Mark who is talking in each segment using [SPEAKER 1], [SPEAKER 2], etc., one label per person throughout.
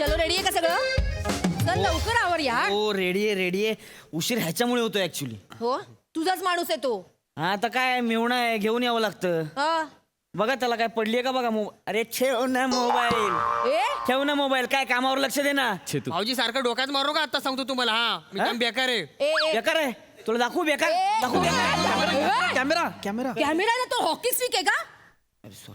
[SPEAKER 1] चलो रेडी आहे का सगळं? चल लवकर आवर यार.
[SPEAKER 2] हो रेडी आहे. उशीर ह्याच्यामुळे होतो ऍक्च्युली.
[SPEAKER 1] हो तुझाच माणूस आहे तो.
[SPEAKER 2] हा आता काय मेवणा आहे, घेऊन यावं लागतं.
[SPEAKER 1] हा
[SPEAKER 2] बघा त्याला काय पडलीये का बघा अरे ठेव ना मोबाईल.
[SPEAKER 1] ए
[SPEAKER 2] ठेव ना मोबाईल. काय कामावर लक्ष दे ना.
[SPEAKER 3] भाऊजी सारखं डोक्यात मारू का आता सांगतो तुम्हाला. हा मी काम बेकार आहे.
[SPEAKER 1] ए ए
[SPEAKER 2] बेकार आहे. तुला दाखवू बेकार. दाखवू बेकार. Camera camera.
[SPEAKER 1] कॅमेरा ना तो हॉकी स्टिक आहे का?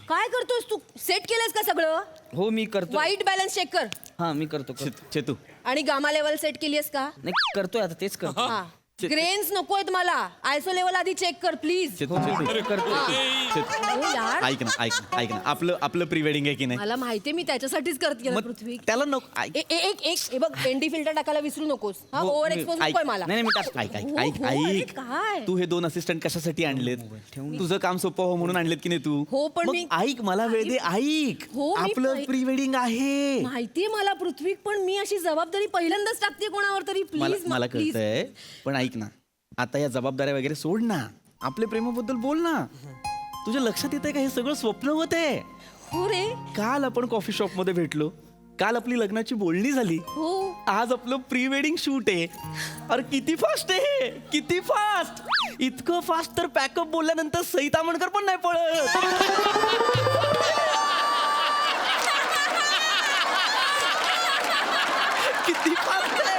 [SPEAKER 1] काय करतोस तू? सेट केलंस का सगळं?
[SPEAKER 2] हो मी करतो.
[SPEAKER 1] वाईट बॅलन्स चेक कर.
[SPEAKER 2] हा मी करतो.
[SPEAKER 4] चेतू
[SPEAKER 1] आणि गामा लेवल सेट केलीस का?
[SPEAKER 2] नाही करतोय आता तेच करतो.
[SPEAKER 1] हा ग्रेन्स नकोयत मला. आयसो लेवल आधी चेक कर प्लीज.
[SPEAKER 4] चेतू
[SPEAKER 2] करतो.
[SPEAKER 1] यार
[SPEAKER 4] ऐक ना आपलं प्री वेडिंग आहे की नाही.
[SPEAKER 1] मला माहितीये मी त्याच्यासाठीच करते
[SPEAKER 4] मग
[SPEAKER 1] पृथ्वी.
[SPEAKER 4] त्याला नको ऐक.
[SPEAKER 1] एक हे बघ एनडी फिल्टर टाकायला विसरू नकोस. हा
[SPEAKER 4] हो,
[SPEAKER 1] ओव्हर
[SPEAKER 4] मी-
[SPEAKER 1] एक्सपोज
[SPEAKER 4] ऐक.
[SPEAKER 1] नकोय मला.
[SPEAKER 2] नाही मी टाक.
[SPEAKER 4] ऐक
[SPEAKER 1] हो, हो, अरे काय?
[SPEAKER 4] तू हे 2 असिस्टंट कशासाठी आणलेत? तुझं काम सोपं हो म्हणून आणलेत की नाही तू?
[SPEAKER 1] हो, पण
[SPEAKER 4] मग
[SPEAKER 1] मी-
[SPEAKER 4] ऐक मला वेळ दे. ऐक
[SPEAKER 1] हो, मी
[SPEAKER 4] आपलं
[SPEAKER 1] ऐक-
[SPEAKER 4] प्री वेडिंग आहे.
[SPEAKER 1] माहितीये मला पृथ्वी, पण मी अशी जबाबदारी पहिल्यांदाच टाकते कोणावर तरी. प्लीज
[SPEAKER 4] मला कळतंय पण ऐक ना आता या जबाबदाऱ्या वगैरे सोड ना. आपल्या प्रेमाबद्दल बोल ना. तुझ्या लक्षात येतंय का हे सगळं स्वप्न होते?
[SPEAKER 1] हो रे.
[SPEAKER 4] काल आपण कॉफी शॉप मध्ये भेटलो. काल आपली लग्नाची बोलणी झाली.
[SPEAKER 1] हो
[SPEAKER 4] आज आपलं प्री वेडिंग शूट आहे. अरे किती फास्ट आहे. किती फास्ट. इतकं फास्ट तर पॅकअप बोलल्यानंतर सई तामणकर पण नाही पळत. किती फास्ट आहे.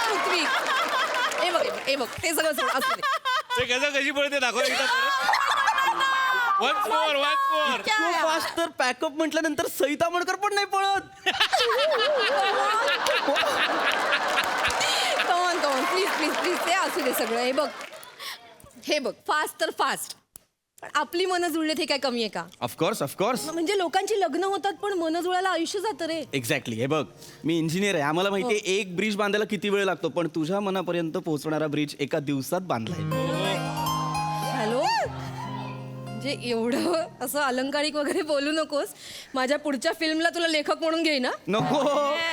[SPEAKER 1] पृथ्वी हे बघ ते सगळं सोड, असू दे.
[SPEAKER 5] ते कसं कशी पडते दाखव वन्स मोर
[SPEAKER 4] इतकं फास्ट तर पॅकअप म्हटल्यानंतर सई तामणकर पण नाही पळत.
[SPEAKER 1] कमॉन प्लीज ते असू दे सगळं. हे बघ फास्ट तर फास्ट, पण आपली मनं जुळलेत हे काय कमी आहे का?
[SPEAKER 4] ऑफकोर्स
[SPEAKER 1] म्हणजे लोकांची लग्न होतात पण मनं जुळायला आयुष्य जातं रे.
[SPEAKER 4] एक्झॅक्टली. हे बघ मी इंजिनियर आहे. आम्हाला माहिती आहे एक ब्रिज बांधायला किती वेळ लागतो, पण तुझ्या मनापर्यंत पोहोचणारा ब्रिज एका दिवसात बांधलाय.
[SPEAKER 1] हॅलो म्हणजे एवढं असं अलंकारिक वगैरे बोलू नकोस. माझ्या पुढच्या फिल्मला तुला लेखक म्हणून घेईन ना.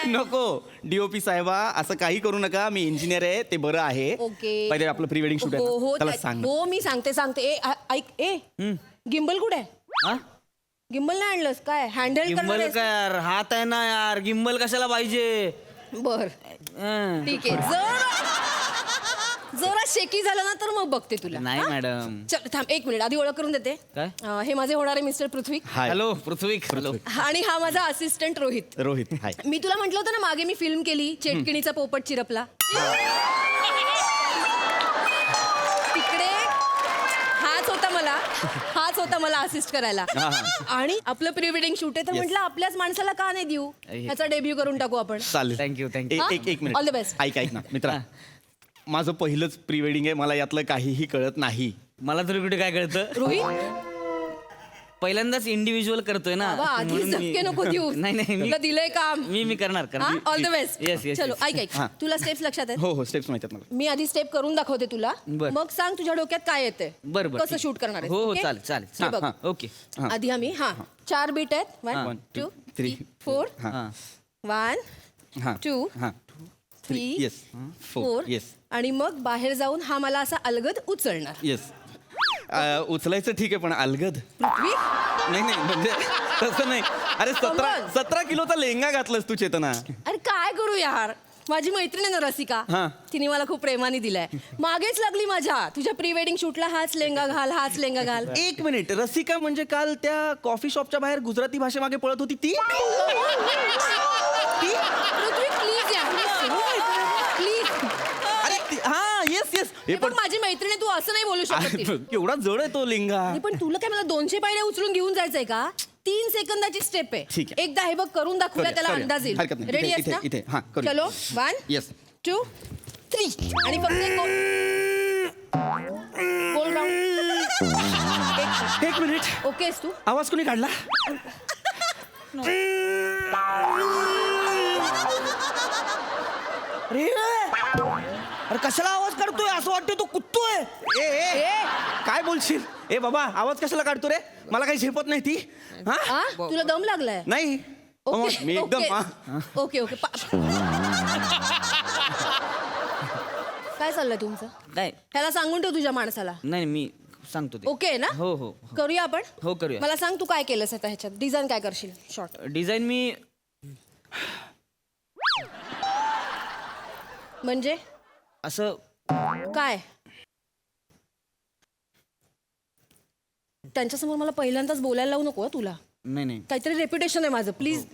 [SPEAKER 4] नको डीओपी साहेबा असं काही करू नका. मी इंजिनियर आहे ते बरं आहे.
[SPEAKER 1] ओके.
[SPEAKER 4] पहिले आपलं प्री वेडिंग शूट
[SPEAKER 1] हो
[SPEAKER 4] आहे
[SPEAKER 1] हो
[SPEAKER 4] त्याला सांग.
[SPEAKER 1] हो मी सांगते. ऐक गिम्बल कुठे आहे?
[SPEAKER 2] हा
[SPEAKER 1] गिम्बल नाही आणलंस काय? हँडल
[SPEAKER 2] गिम्बल
[SPEAKER 1] करणार
[SPEAKER 2] काय यार हात आहे ना यार. गिम्बल कशाला पाहिजे?
[SPEAKER 1] बर
[SPEAKER 2] हं.
[SPEAKER 1] ठीक आहे. जरा शेकी झालं ना तर मग बघते तुला.
[SPEAKER 2] नाही
[SPEAKER 1] हा?
[SPEAKER 2] मॅडम.
[SPEAKER 1] चल थांब 1 मिनिट आधी ओळख करून देते.
[SPEAKER 2] काय?
[SPEAKER 1] हे माझे होणारे मिस्टर पृथ्वी
[SPEAKER 4] हाय
[SPEAKER 2] हॅलो पृथ्वी. हॅलो.
[SPEAKER 1] आणि हा माझा असिस्टंट रोहित.
[SPEAKER 4] रोहित. हाय.
[SPEAKER 1] मी तुला म्हटलं होतं ना मागे मी फिल्म केली चेटकिणीचा पोपट चिरपला. तिकडे हाच होता मला असिस्ट करायला. आणि आपलं प्री वेडिंग शूट आहे तर म्हटलं आपल्याच माणसाला का नाही देऊ, ह्याचा डेब्यू करून टाकू आपण.
[SPEAKER 4] चालेल.
[SPEAKER 2] थँक्यू
[SPEAKER 4] एक मिनिट.
[SPEAKER 1] All the best.
[SPEAKER 4] ऐक ना मित्रा. माझं पहिलंच प्री वेडिंग आहे. मला यातलं काहीही कळत नाही.
[SPEAKER 2] मला तरी कुठे काय कळतं.
[SPEAKER 1] रोहित
[SPEAKER 2] पहिल्यांदाच इंडिव्हिज्युअल करतोय ना.
[SPEAKER 1] बाबा आधी
[SPEAKER 2] म्हणून मी-
[SPEAKER 1] धक्के नको देऊ.
[SPEAKER 2] नाही मी
[SPEAKER 1] तुला दिलंय काम.
[SPEAKER 2] मी करणार.
[SPEAKER 1] All the best.
[SPEAKER 2] येस
[SPEAKER 1] चलो ऐक
[SPEAKER 4] हा.
[SPEAKER 1] तुला स्टेप्स लक्षात आहेत?
[SPEAKER 4] हो स्टेप्स माहिती आहेत मला.
[SPEAKER 1] मी आधी स्टेप करून दाखवते तुला.
[SPEAKER 2] बर.
[SPEAKER 1] मग सांग तुझ्या डोक्यात काय येते.
[SPEAKER 2] बरं
[SPEAKER 1] कसं शूट करणार आहेस.
[SPEAKER 2] हो
[SPEAKER 1] ओके?
[SPEAKER 2] चालेल
[SPEAKER 1] हे बघ.
[SPEAKER 4] हा.
[SPEAKER 2] ओके.
[SPEAKER 4] हा.
[SPEAKER 1] आधी आम्ही 4 बीट आहेत. 1
[SPEAKER 4] One,
[SPEAKER 1] 2
[SPEAKER 4] two,
[SPEAKER 1] 3
[SPEAKER 4] three,
[SPEAKER 1] 4
[SPEAKER 4] हा.
[SPEAKER 1] 1
[SPEAKER 4] हा.
[SPEAKER 1] 2
[SPEAKER 4] हा.
[SPEAKER 1] 3
[SPEAKER 4] येस.
[SPEAKER 1] 4
[SPEAKER 4] येस.
[SPEAKER 1] आणि मग बाहेर जाऊन हा मला असा अलगद उचलणार.
[SPEAKER 4] येस. उचलायचं ठीक आहे पण अलगद
[SPEAKER 1] पृथ्वी
[SPEAKER 4] नाही म्हणजे तसं नाही. अरे
[SPEAKER 1] कमल.
[SPEAKER 4] 17 किलोचा लेंगा घातलास तू चेतना.
[SPEAKER 1] अरे काय करू यार, माझी मैत्रीण आहे ना रसिका,
[SPEAKER 4] हा.
[SPEAKER 1] तिने मला खूप प्रेमाने दिलाय. मागेच लागली माझ्या तुझ्या प्री वेडिंग शूटला हाच लेंगा घाल.
[SPEAKER 4] एक मिनिट. रसिका म्हणजे काल त्या कॉफी शॉपच्या बाहेर गुजराती भाषेमागे पळत होती ती.
[SPEAKER 1] पृथ्वी प्लीज यार प्लीज.
[SPEAKER 4] अरे हा येस
[SPEAKER 1] हे पण माझी मैत्रीण आहे, तू असं नाही बोलू शकत तिला.
[SPEAKER 4] केवढा जड आहे तो लेंगा.
[SPEAKER 1] नाही, पण तुला काय मला 200 पायऱ्या उचलून घेऊन जायचंय का? 3 सेकंदाची स्टेप आहे.
[SPEAKER 4] ठीक आहे.
[SPEAKER 1] एकदा हे बघ करून दाखवूया, त्याला
[SPEAKER 4] करूया.
[SPEAKER 1] अंदाज येईल.
[SPEAKER 4] हरकत नाही.
[SPEAKER 1] रेडी
[SPEAKER 4] इथे-
[SPEAKER 1] आहेस ना?
[SPEAKER 4] इथे- हा, करूया.
[SPEAKER 1] चलो 1
[SPEAKER 4] येस.
[SPEAKER 1] 2 3 आणि फक्त गोल राऊंड.
[SPEAKER 4] एक मिनिट.
[SPEAKER 1] ओकेस तू?
[SPEAKER 4] आवाज कोणी काढला?
[SPEAKER 2] अरे कशाला आवाज काढतोय? असं वाटतंय तो कुत्तोय.
[SPEAKER 4] ए काय बोलशील? ए बाबा आवाज कशाला काढतो रे? मला काही झेपत नाही ती. हा
[SPEAKER 1] तुला दम लागलाय?
[SPEAKER 4] नाही
[SPEAKER 1] ओके,
[SPEAKER 4] मी एकदम
[SPEAKER 1] ओके काय चाललंय तुमचं?
[SPEAKER 2] काय
[SPEAKER 1] ह्याला सांगून ठेव तुझ्या माणसाला.
[SPEAKER 2] नाही मी सांगतो ते.
[SPEAKER 1] ओके ना?
[SPEAKER 2] हो हो
[SPEAKER 1] करूया आपण.
[SPEAKER 2] हो, करूया.
[SPEAKER 1] मला सांग तू काय केलंस आता ह्याच्यात, डिझाईन काय करशील शॉर्ट?
[SPEAKER 2] डिझाईन मी
[SPEAKER 1] म्हणजे
[SPEAKER 2] असं
[SPEAKER 1] काय? त्यांच्यासमोर मला पहिल्यांदाच बोलायला लावू नको हं तुला.
[SPEAKER 2] नाही नाही
[SPEAKER 1] काहीतरी रेप्युटेशन आहे माझं, प्लीज.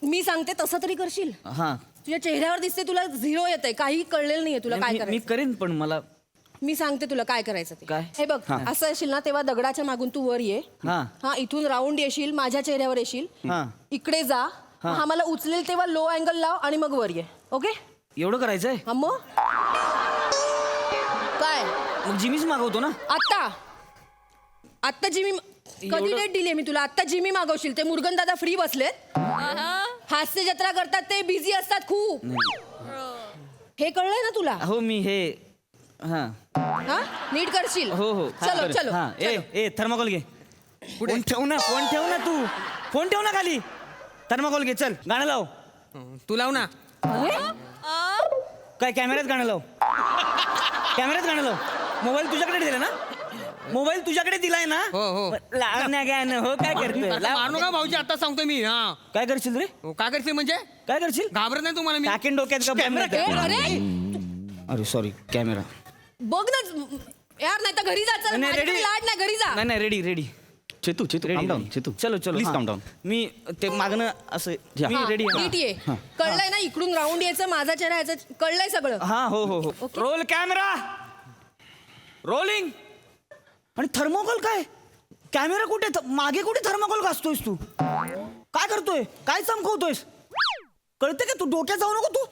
[SPEAKER 1] मी सांगते तसं तरी करशील.
[SPEAKER 2] हा
[SPEAKER 1] तुझ्या चेहऱ्यावर दिसते तुला झिरो येत आहे, काही कळलेलं नाहीये तुला काय
[SPEAKER 2] मी
[SPEAKER 1] करायचं.
[SPEAKER 2] करेन पण मला
[SPEAKER 1] मी सांगते तुला काय करायचं ते.
[SPEAKER 2] काय?
[SPEAKER 1] हे बघ, असं येशील ना तेव्हा दगडाच्या मागून तू वर ये.
[SPEAKER 2] हा
[SPEAKER 1] हा, इथून राऊंड येशील, माझ्या चेहऱ्यावर येशील,
[SPEAKER 2] हा
[SPEAKER 1] इकडे जा. हा मला उचलेल तेव्हा लो अँगल लाव आणि मग वर ये. ओके?
[SPEAKER 2] एवढं करायचंय
[SPEAKER 1] हा मग काय
[SPEAKER 2] मग जिमीच मागवतो ना.
[SPEAKER 1] आत्ता जिमी कधी डेट दिली मी तुला? आत्ता जिमी मागवशील. ते मुरगन दादा फ्री बसलेत, हास्य जत्रा करतात, ते बिझी असतात खूप. हे कळलंय ना तुला?
[SPEAKER 2] हो मी हे हा
[SPEAKER 1] हा, नीट करशील.
[SPEAKER 2] हो हो
[SPEAKER 1] चलो चलो
[SPEAKER 2] हा
[SPEAKER 1] चलो.
[SPEAKER 2] ए थर्माकोल घे. फोन ठेव ना तू. फोन ठेव ना खाली. थर्माकोल घे. चल गाणं लाव.
[SPEAKER 3] तू लाव ना.
[SPEAKER 1] अरे,
[SPEAKER 2] काय कॅमेऱ्यात गाणं लाव. कॅमेऱ्यात गाणं लाव. मोबाईल तुझ्याकडे दिला ना. मोबाईल तुझ्याकडे दिलाय ना.
[SPEAKER 3] हो, हो.
[SPEAKER 2] लाव ना गाणं. हो काय करतोय
[SPEAKER 3] आता मारू नका भाऊजी, आता सांगतो मी. हा
[SPEAKER 2] काय करशील रे.
[SPEAKER 3] हो, काय करते म्हणजे?
[SPEAKER 2] काय करशील.
[SPEAKER 3] घाबरत नाही तुम्हाला मी?
[SPEAKER 2] टाकेन डोक्यात का
[SPEAKER 1] ए, अरे
[SPEAKER 2] अरे सॉरी कॅमेरा.
[SPEAKER 1] बघ ना यार, नाही तर घरी जा. चल,
[SPEAKER 2] नाही,
[SPEAKER 1] माझ्याकडे
[SPEAKER 2] ready.
[SPEAKER 1] लाड नाही, घरी जा.
[SPEAKER 2] नाही ready
[SPEAKER 4] Chetu calm down, Chetu
[SPEAKER 2] चलो
[SPEAKER 4] प्लीज
[SPEAKER 2] हा.
[SPEAKER 4] काम डाऊन.
[SPEAKER 2] मी ते मागणं असं मी
[SPEAKER 1] हा,
[SPEAKER 2] रेडी
[SPEAKER 1] नीट ये. कळलंय ना, इकडून राऊंड यायचं, माझा चेहरा यायचं, कळलंय सगळं.
[SPEAKER 2] हा हो हो हो
[SPEAKER 1] Okay.
[SPEAKER 2] Roll camera rolling. आणि थर्मोकॉल काय. कॅमेरा कुठे मागे कुठे थर्मोकॉल घासतोयस तू. काय करतोय काय चमकवतोयस. कळते का तू. डोक्यात जाऊ नको तू.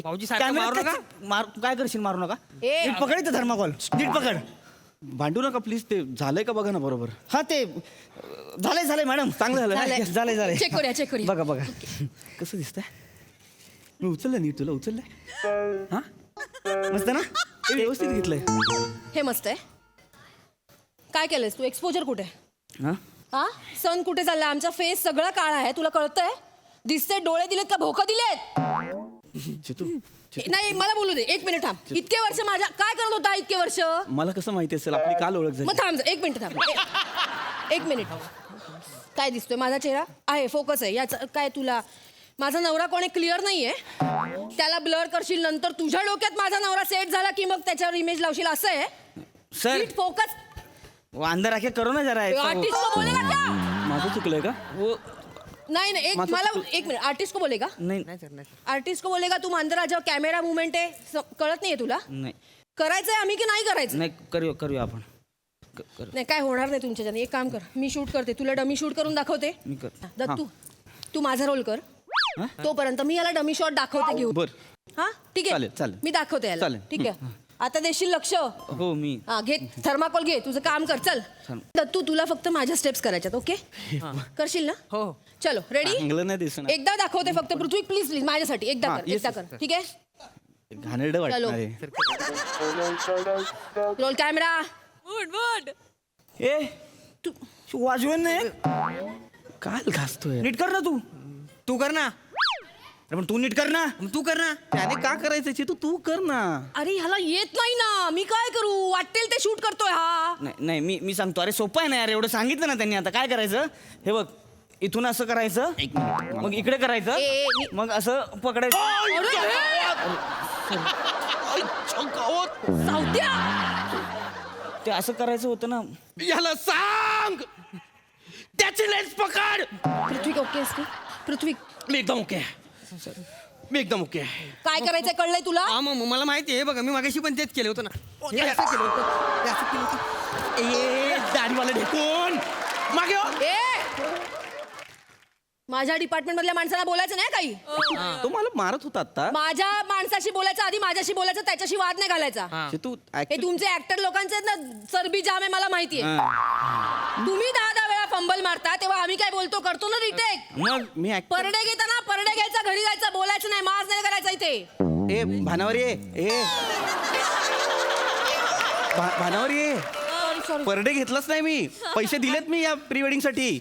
[SPEAKER 3] भाऊजी सारखं मारू नका.
[SPEAKER 2] काय करशील. मारू नका.
[SPEAKER 1] ए.
[SPEAKER 2] नीट पकड इथं थर्मोकॉल. नीट पकड.
[SPEAKER 4] भांडू नका प्लीज. ते झालंय का बघा ना बरोबर.
[SPEAKER 2] हा ते झालंय मॅडम. चांगलं
[SPEAKER 1] झालंय.
[SPEAKER 2] झालंय
[SPEAKER 1] चेक करूया.
[SPEAKER 2] बघा
[SPEAKER 4] कसं दिसतंय. मी उचललं नीट. तुला उचललंय.
[SPEAKER 2] हा मस्त ना.
[SPEAKER 4] हे व्यवस्थित घेतलंय.
[SPEAKER 1] हे मस्त आहे. काय केलंयस तू. एक्सपोजर कुठे?
[SPEAKER 2] हा
[SPEAKER 1] हा, सन कुठे चाललाय? आमचा फेस सगळा काळा आहे, तुला कळतंय? दिसते डोळे दिलेत का भोकं दिलेत?
[SPEAKER 4] चेतू
[SPEAKER 1] नाही, मला बोलू दे. 1 मिनिट थांब. इतके वर्ष माझ्या काय करत होता इतके वर्ष?
[SPEAKER 4] मला कसं माहिती असेल. आपली काल ओळख झाली.
[SPEAKER 1] मग थांब 1 मिनिट थांब. 1 मिनिट. काय दिसतोय माझा चेहरा? आहे, फोकस आहे याचा. काय तुला माझा नवरा कोणी क्लिअर नाहीये? त्याला ब्लर करशील, नंतर तुझ्या डोक्यात माझा नवरा सेट झाला की मग त्याच्यावर इमेज लावशील, असं आहे?
[SPEAKER 2] सर
[SPEAKER 1] नीट फोकस.
[SPEAKER 2] अंदर आके करो ना जरा.
[SPEAKER 1] आर्टिस्ट को बोलेगा क्या?
[SPEAKER 4] माझं चुकलंय का.
[SPEAKER 2] वो
[SPEAKER 1] नहीं, एक मला 1 मिनिट. आर्टिस्ट को बोलेगा?
[SPEAKER 2] नाही
[SPEAKER 3] नाही सर, नाही सर.
[SPEAKER 1] आर्टिस्ट को बोलेगा. तू अंदर आ जाओ. कॅमेरा मुवमेंट आहे, कळत नाहीये तुला?
[SPEAKER 2] नाही
[SPEAKER 1] करायचंय आम्ही की नाही करायचं?
[SPEAKER 2] नाही करूया आपण.
[SPEAKER 1] नाही, काय होणार नाही तुमच्याच्याने. एक काम कर, मी शूट करते. तुला डमी शूट करून दाखवते.
[SPEAKER 2] मी कर.
[SPEAKER 1] दत्तू, तू माझा रोल कर. तोपर्यंत मी याला डमी शॉट दाखवते घेऊ.
[SPEAKER 4] बर.
[SPEAKER 1] हा ठीक आहे.
[SPEAKER 4] चालेल.
[SPEAKER 1] मी दाखवते याला.
[SPEAKER 4] चालेल.
[SPEAKER 1] ठीक आहे. आता देशील लक्ष.
[SPEAKER 2] हो मी
[SPEAKER 1] हा, घे थर्माकोल घे. तुझं काम कर. चल दत्तू, तुला फक्त माझ्या स्टेप्स करायच्यात. ओके करशील ना?
[SPEAKER 3] हो.
[SPEAKER 1] चलो रेडी.
[SPEAKER 4] चांगलं नाही दिसणार.
[SPEAKER 1] एकदा दाखवते फक्त. पृथ्वी प्लीज माझ्यासाठी एकदा
[SPEAKER 4] हा,
[SPEAKER 1] कर.
[SPEAKER 4] yes,
[SPEAKER 1] एकदा
[SPEAKER 4] yes,
[SPEAKER 1] कर. ठीक आहे.
[SPEAKER 4] घाणेरडं वाटणार आहे.
[SPEAKER 1] Roll camera.
[SPEAKER 2] ए तू वाजवेन नाही.
[SPEAKER 4] काल घासतोय.
[SPEAKER 2] नीट कर ना तू.
[SPEAKER 3] तू कर ना.
[SPEAKER 2] अरे पण तू नीट कर ना.
[SPEAKER 3] मग तू कर ना.
[SPEAKER 4] त्याने का करायचं चेतू. तू कर ना.
[SPEAKER 1] अरे ह्याला येत नाही ना, मी काय करू? वाटेल ते शूट करतोय हा.
[SPEAKER 2] नाही मी सांगतो. अरे सोपं आहे ना यार. एवढं सांगितलं ना त्यांनी. आता काय करायचं. हे बघ इथून असं करायचं. मग इकडे करायचं.
[SPEAKER 1] ए,
[SPEAKER 2] मग असं पकडायचं.
[SPEAKER 1] सावत्या.
[SPEAKER 2] ते असं करायचं होतं ना.
[SPEAKER 4] याला सांग. त्याची लेन्स पकड.
[SPEAKER 1] पृथ्वी ओके असते? पृथ्वी
[SPEAKER 4] मी एकदम ओके. मी एकदम ओके.
[SPEAKER 1] काय करायचंय कळलंय तुला?
[SPEAKER 3] हा मग मला माहिती आहे. बघा मी मागाशी पण तेच केलं होतं ना. हे असं केलं होतं. हे असं केलं होतं.
[SPEAKER 4] ए दाढीवाले ढेकून मागे हो.
[SPEAKER 1] ए, माझ्या डिपार्टमेंट मधल्या माणसाला बोलायचं नाही काही.
[SPEAKER 4] तो मला मारत होता आता.
[SPEAKER 1] माझ्या माणसाशी बोलायचं आधी, माझ्याशी बोलायचं, त्याच्याशी वाद नाही घालायचा.
[SPEAKER 3] हा.
[SPEAKER 4] चेतू
[SPEAKER 1] हे तुमचे ऍक्टर लोकांचे आहेत ना, चरबी जाम आहे मला माहितीये. तुम्ही 10 वेळा फंबल मारता तेव्हा आम्ही काय बोलतो, करतो ना रिटेक.
[SPEAKER 2] मग
[SPEAKER 4] मी
[SPEAKER 1] परडे घेताना परडे घ्यायचा, घरी जायचं, बोलायचं नाही, माज नाही करायचा इथे.
[SPEAKER 4] ए भानावर ये. ए भानावर ये.
[SPEAKER 1] सॉरी.
[SPEAKER 4] परडे घेतलाच नाही मी. पैसे दिलेत मी या प्री वेडिंग साठी.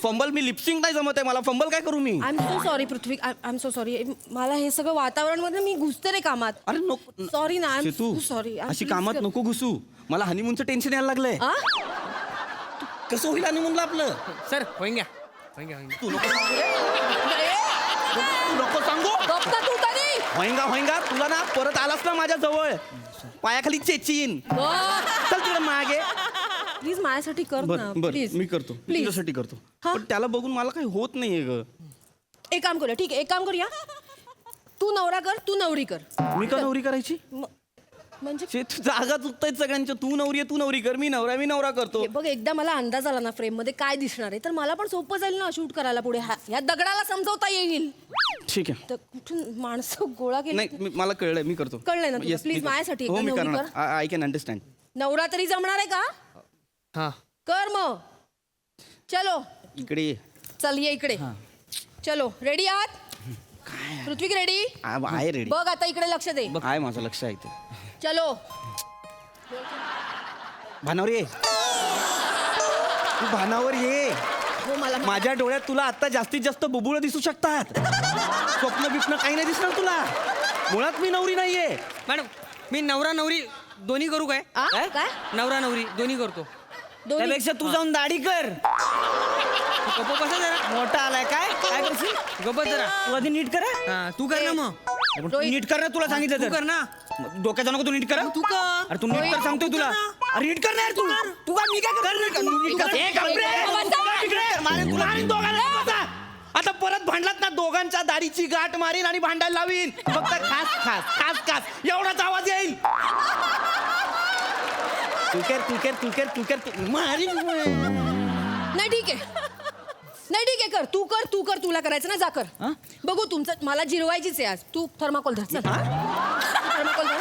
[SPEAKER 4] फंबल मी लिपसिंग नाही जमत आहे मला. फंबल काय करू मी.
[SPEAKER 1] I am so sorry Prithvi. I am so sorry. मला हे सगळं वातावरण मध्ये मी घुसते रे कामात.
[SPEAKER 4] अरे नको.
[SPEAKER 1] सॉरी ना. I am
[SPEAKER 4] Chetu
[SPEAKER 1] sorry.
[SPEAKER 4] अशी कामात नको घुसू. मला हनीमूनचं टेन्शन यायला लागलंय. कसं होईल हनीमूनला आपलं.
[SPEAKER 3] सर होईन घ्या. होईन घ्या.
[SPEAKER 4] तू नको सांगू रे. तू नको सांगू.
[SPEAKER 1] गप्प तू तरी
[SPEAKER 4] होईंगा तुला ना परत आलास ना माझ्या जवळ पायाखाली चेचीन. चल तिकडे मागे.
[SPEAKER 1] प्लीज माझ्यासाठी कर ना
[SPEAKER 4] बर
[SPEAKER 1] प्लीज
[SPEAKER 4] मी करतो मी
[SPEAKER 1] प्लीज
[SPEAKER 4] तुझ्यासाठी करतो
[SPEAKER 1] हा?
[SPEAKER 4] पण त्याला बघून मला काही होत नाहीये ग.
[SPEAKER 1] एक काम करूया ठीक आहे एक काम करूया तू नवरा कर तू नवरी कर
[SPEAKER 4] मी का नवरी करायची
[SPEAKER 1] म्हणजे
[SPEAKER 4] शे, तू जागा चुकतायत सगळ्यांच्या. तू नवरी कर मी नवरा करतो.
[SPEAKER 1] हे बघ एकदा मला अंदाज आला ना फ्रेम मध्ये काय दिसणार आहे तर मला पण सोपं जाईल ना शूट करायला पुढे ह्या दगडाला समजवता येईल.
[SPEAKER 4] ठीक आहे.
[SPEAKER 1] तर कुठून माणसं गोळा केली
[SPEAKER 4] नाही मला कळलंय मी करतो.
[SPEAKER 1] कळलंय ना तुला?
[SPEAKER 4] Yes,
[SPEAKER 1] Please,
[SPEAKER 4] मी करतो.
[SPEAKER 1] माझ्यासाठी
[SPEAKER 4] हो
[SPEAKER 1] एकदा
[SPEAKER 4] मी
[SPEAKER 1] नवरी
[SPEAKER 4] करणार. I can understand.
[SPEAKER 1] नवरा तरी जमणार आहे का
[SPEAKER 3] हा
[SPEAKER 1] कर मग चलो
[SPEAKER 4] इकडे ये.
[SPEAKER 1] चल ये इकडे चलो रेडी आहात ऋत्विक रेडी
[SPEAKER 4] आहे रेडी.
[SPEAKER 1] बघ आता इकडे लक्ष दे
[SPEAKER 4] आहे माझं लक्ष आहे ते.
[SPEAKER 1] चलो
[SPEAKER 4] भानावर ये. तू भानावर ये.
[SPEAKER 1] हो मला
[SPEAKER 4] माझ्या डोळ्यात तुला आता जास्तीत जास्त बुबुळ दिसू शकतात. स्वप्न बिप्न काही नाही दिसणार तुला. मुळात मी नवरी नाहीये.
[SPEAKER 3] मॅडम मी नवरा नवरी दोन्ही करू काय
[SPEAKER 1] आ? काय
[SPEAKER 3] नवरा नवरी दोन्ही करतो.
[SPEAKER 1] दोन्ही
[SPEAKER 2] त्यापेक्षा तू जाऊन दाढी कर.
[SPEAKER 3] गप्प बसा जरा
[SPEAKER 2] मोठा आलाय काय काय करशील
[SPEAKER 3] गप्प जरा.
[SPEAKER 2] तू आधी नीट कर हं?
[SPEAKER 3] हा तू कर ना मग
[SPEAKER 2] पण तू नीट कर ना तुला सांगितलं
[SPEAKER 3] तू
[SPEAKER 2] तर.
[SPEAKER 3] कर ना
[SPEAKER 2] डोक्याचा नको तू नीट कर.
[SPEAKER 3] तू कर
[SPEAKER 2] अरे तू नीट कर सांगतोय तुला. अरे नीट कर ना यार तू. तू काय मी काय कर नीट कर.
[SPEAKER 4] ए, गप्प रे. इकडे. मारेन तुला. मारेन दोघांना. बसा. आता परत भांडलात ना दोघांच्या दाढीची गाठ मारीन आणि भांडायला लावीन. फक्त खास एवढाच आवाज येईल. तू कर मारीन.
[SPEAKER 1] नाही ठीक आहे नाही ठीक आहे कर तू कर तुला करायचं ना जा कर बघू तुमचं मला जिरवायचीच आहे आज तू थर्माकोल धर चल थर्माकोल धर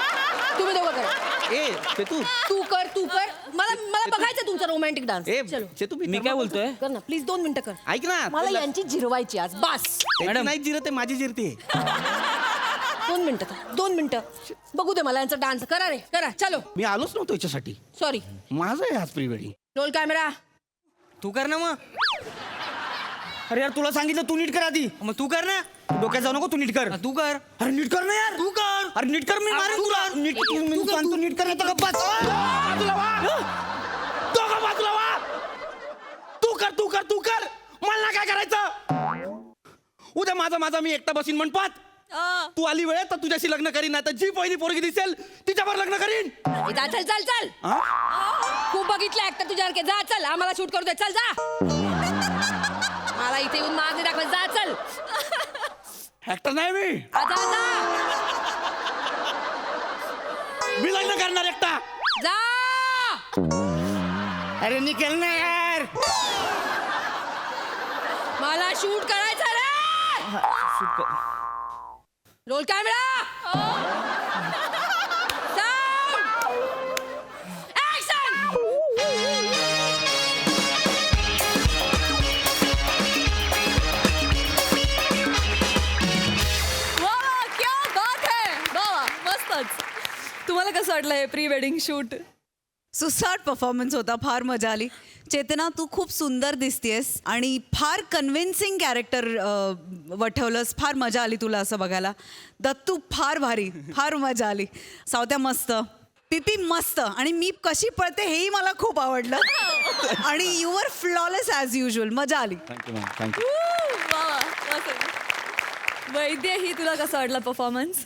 [SPEAKER 1] तुम्ही दोघं करा
[SPEAKER 4] ए ते
[SPEAKER 1] तू कर मला बघायचं तुमचा रोमॅन्टिक डान्स
[SPEAKER 4] ए
[SPEAKER 1] चलो
[SPEAKER 4] चेतू
[SPEAKER 2] मी काय बोलतोय
[SPEAKER 1] कर ना प्लीज 2 मिनिटं कर
[SPEAKER 4] ऐक ना
[SPEAKER 1] मला यांची जिरवायची आज बस
[SPEAKER 4] मॅडम नाही जिरते माझी जिरते.
[SPEAKER 1] 2 मिनिटं बघू दे मला यांचा डान्स करा रे करा चलो
[SPEAKER 4] मी आलोच नव्हतो याच्यासाठी.
[SPEAKER 1] सॉरी
[SPEAKER 4] माझं आहे आज प्री वेडिंग.
[SPEAKER 1] रोल कॅमेरा
[SPEAKER 3] तू कर ना मग
[SPEAKER 2] अरे यार तुला सांगितलं तू नीट कर आधी.
[SPEAKER 3] मग तू कर ना
[SPEAKER 2] तू डोक्यात जाऊ नको तू नीट कर.
[SPEAKER 3] तू कर
[SPEAKER 2] अरे नीट कर ना यार.
[SPEAKER 3] तू कर
[SPEAKER 2] अरे नीट कर मी मारेन तुला. नीट मी सांगतो नीट कर आता गप्पा.
[SPEAKER 4] बाजूला वा. दोघं बाजूला वा. तू कर मला काय करायचं. उद्या माझा मी एकटा बसीन म्हणपात. तू आली वेळेत तर तुझ्याशी लग्न करीन नाही तर जी पहिली पोरगी दिसेल तिच्यावर लग्न करीन.
[SPEAKER 1] चल खूप बघितलं ऍक्टर तुझ्यासारखे जा चल आम्हाला शूट करू दे चल जा मला इथे येऊन मागे दाखव जा चल
[SPEAKER 4] ऍक्टर नाही मी.
[SPEAKER 1] जा
[SPEAKER 4] मी लग्न करणार एकटा.
[SPEAKER 1] जा
[SPEAKER 2] अरे निकल ना यार.
[SPEAKER 1] मला शूट करायचं रे रोल कॅमेरा
[SPEAKER 6] तुम्हाला कसं वाटलं हे प्री वेडिंग शूट? सुसाट परफॉर्मन्स होता, फार मजा आली. चेतना तू खूप सुंदर दिसतेस आणि फार कन्व्हिन्सिंग कॅरेक्टर वठवलंस. फार मजा आली तुला असं बघायला. दत्तू फार भारी, फार मजा आली. सावत्या मस्त, पिपी मस्त आणि मी कशी पळते हेही मला खूप आवडलं. आणि you were flawless as usual. मजा आली.
[SPEAKER 4] Thank you ma'am thank you.
[SPEAKER 6] वैद्य ही तुला कसा वाटला परफॉर्मन्स?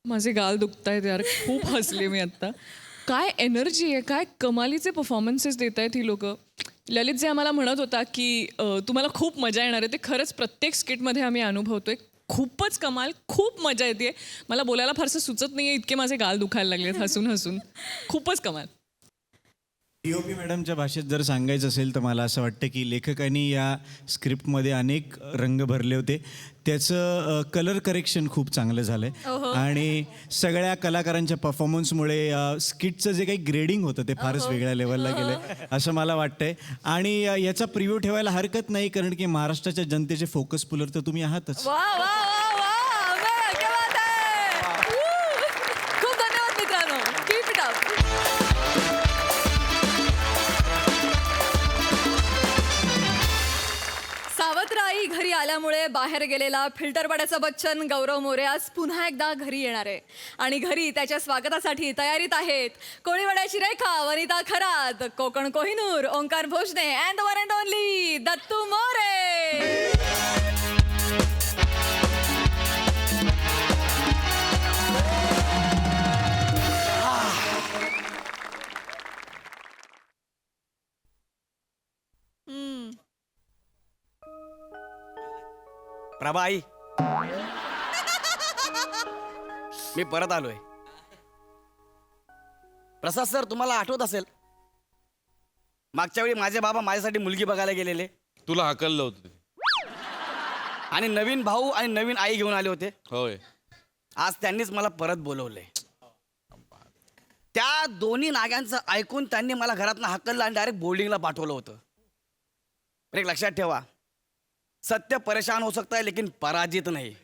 [SPEAKER 7] माझे गाल दुखतायत यार, खूप हसले मी आत्ता. काय एनर्जी आहे, काय कमालीचे परफॉर्मन्सेस देत आहेत ही लोक. ललित जे आम्हाला म्हणत होता की तुम्हाला खूप मजा येणार आहे, ते खरंच प्रत्येक स्किटमध्ये आम्ही अनुभवतोय. खूपच कमाल, खूप मजा येते. मला बोलायला फारसं सुचत नाही आहे, इतके माझे गाल दुखायला लागलेत हसून हसून. खूपच कमाल.
[SPEAKER 8] DOP मॅडमच्या भाषेत जर सांगायचं असेल तर मला असं वाटतं की लेखकांनी या स्क्रिप्टमध्ये अनेक रंग भरले होते. त्याचं कलर करेक्शन खूप चांगलं झालं आहे आणि सगळ्या कलाकारांच्या परफॉर्मन्समुळे स्किटचं जे काही ग्रेडिंग होतं ते फारच वेगळ्या लेवलला गेलं आहे असं मला वाटतंय. आणि याचा प्रिव्ह्यू ठेवायला हरकत नाही कारण की महाराष्ट्राच्या जनतेचे फोकस पुलर तर तुम्ही आहातच.
[SPEAKER 6] खूप धन्यवाद मित्रांनो. Keep it up. सावत्राई घरी आल्यामुळे बाहेर गेलेला फिल्टरपाड्याचा बच्चन गौरव मोरे आज पुन्हा एकदा घरी येणार आहे. आणि घरी त्याच्या स्वागतासाठी तयारीत आहेत कोळीवाड्याची Rekha, Vanita Kharat, Konkan Kohinoor, Omkar Bhojane and the one and only Dattu More.
[SPEAKER 4] प्रभाई, मी परत आलोय. प्रसाद सर, तुम्हाला आठवत असेल मागच्या वेळी माझे बाबा माझ्यासाठी मुलगी बघायला गेलेले
[SPEAKER 5] तुला हाकललं होतं.
[SPEAKER 4] आणि नवीन भाऊ आणि नवीन आई घेऊन आले होते.
[SPEAKER 5] होय.
[SPEAKER 4] आज त्यांनीच मला परत बोलवलंय. त्या दोन्ही नाग्यांचं ऐकून त्यांनी मला घरातनं हाकललं आणि डायरेक्ट बोर्डिंगला पाठवलं होतं. पण एक लक्षात ठेवा, सत्य परेशान हो सकता है लेकिन पराजित नाही.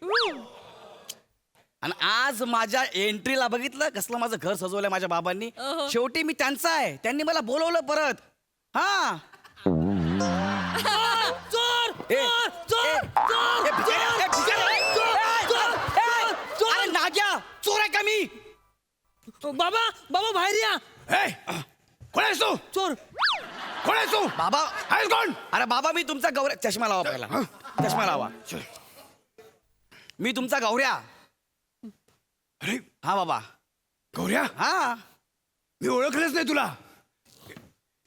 [SPEAKER 4] आणि आज माझ्या एंट्रीला बघितलं कसलं माझं घर सजवलंय माझ्या बाबांनी. शेवटी मी त्यांचा आहे, त्यांनी मला बोलवलं परत. हा अरे नाग्या, चोर आहे का मी?
[SPEAKER 3] बाबा बाबा बाहेर या.
[SPEAKER 4] कोण आहेस तू?
[SPEAKER 3] चोर.
[SPEAKER 4] कोण आहेस तू? बाबा आहेस कोण? अरे बाबा, मी तुमचा गौऱ्या. चष्मा लावा पहिला, चष्मा लावा. मी तुमचा गौऱ्या.
[SPEAKER 9] अरे
[SPEAKER 4] हा बाबा.
[SPEAKER 9] गौऱ्या,
[SPEAKER 4] हा
[SPEAKER 9] मी ओळखलंच नाही तुला.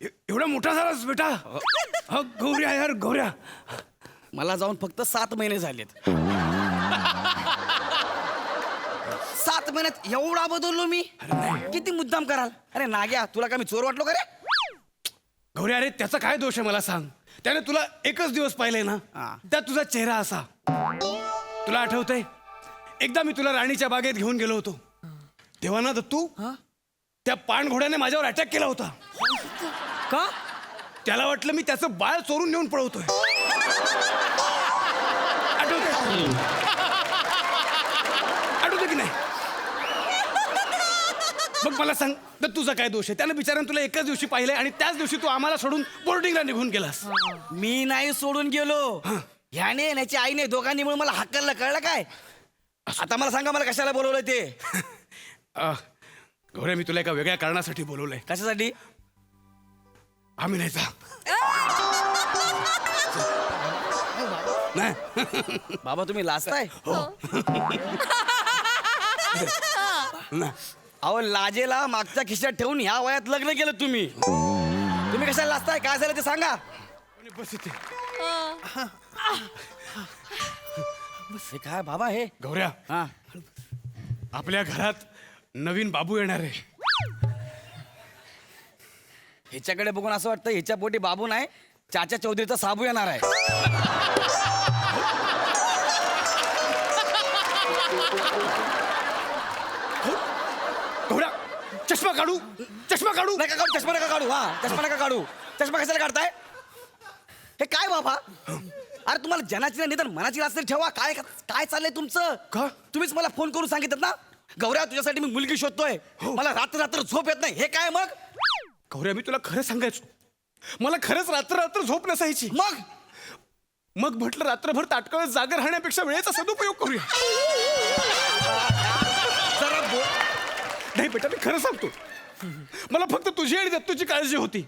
[SPEAKER 9] एवढा मोठा झालास बेटा. हा गौऱ्या यार, गौऱ्या.
[SPEAKER 4] मला जाऊन फक्त 7 महिने झालेत. 7 महिन्यात एवढा बदललो मी? किती मुद्दाम कराल? अरे नाग्या, तुला का मी चोर वाटलो का रे?
[SPEAKER 9] गौऱ्या, अरे त्याचा काय दोष आहे मला सांग. त्याने तुला एकच दिवस पाहिले ना,
[SPEAKER 4] हा.
[SPEAKER 9] त्यात तुझा चेहरा असा. तुला आठवतंय एकदा मी तुला राणीच्या बागेत घेऊन गेलो होतो तेव्हा ना दत्तू, त्या पाणघोड्याने माझ्यावर अटॅक केला होता.
[SPEAKER 3] का?
[SPEAKER 9] त्याला वाटलं मी त्याचं बाळ चोरून नेऊन पळवतोय. आठवतं की नाही? मग मला सांग, तर तुझा काय दोष आहे? त्यानं बिचाऱ्यानं तुला एकाच दिवशी पाहिलंय आणि त्याच दिवशी तू आम्हाला सोडून बोर्डिंगला निघून गेलास.
[SPEAKER 4] मी नाही सोडून गेलो. ह्याने याची आईने दोघांनी मिळून मला हाकललं, कळलं काय? आता मला सांगा, मला कशाला बोलवलं ते?
[SPEAKER 9] गौऱ्या, मी तुला एका वेगळ्या कारणासाठी बोलवलंय.
[SPEAKER 4] कशासाठी?
[SPEAKER 9] आम्ही नाही जा. नाही.
[SPEAKER 4] बाबा तुम्ही लाजताय? अहो, लाजेला मागच्या खिशात ठेवून ह्या वयात लग्न केलं तुम्ही. तुम्ही कशाला लाजताय? काय झालं ते सांगा.
[SPEAKER 9] बस इथे.
[SPEAKER 4] हे काय बाबा हे?
[SPEAKER 9] गौऱ्या,
[SPEAKER 4] हा,
[SPEAKER 9] आपल्या घरात नवीन बाबू येणार आहे.
[SPEAKER 4] ह्याच्याकडे बघून असं वाटतं ह्याच्या पोटी बाबू नाही, चाचा चौधरीचा साबू येणार आहे.
[SPEAKER 9] गौऱ्या, चष्मा काढू, चष्मा काढू.
[SPEAKER 4] नका काढू, चष्मा नका काढू. हा, चष्मा नका काढू. चष्मा कशाला काढताय? हे काय बाबा? अरे तुम्हाला जनाची नाही निदान मनाची लाच तरी ठेवा. काय काय चाललंय तुमचं?
[SPEAKER 9] का?
[SPEAKER 4] तुम्हीच मला फोन करून सांगितलं ना, गौऱ्या तुझ्यासाठी मी मुलगी शोधतोय, मला रात्र रात्र झोप येत नाही. हे काय मग?
[SPEAKER 9] गौऱ्या, मी तुला खरं सांगायचो, मला खरंच रात्र रात्र झोप नसायची. मग म्हटलं रात्रभर ताटकळत जागर राहण्यापेक्षा वेळेचा सदुपयोग करूया.
[SPEAKER 4] जरा
[SPEAKER 9] नाही बेटा, मी खरं सांगतो, मला फक्त तुझी आणि दत्तूची काळजी होती.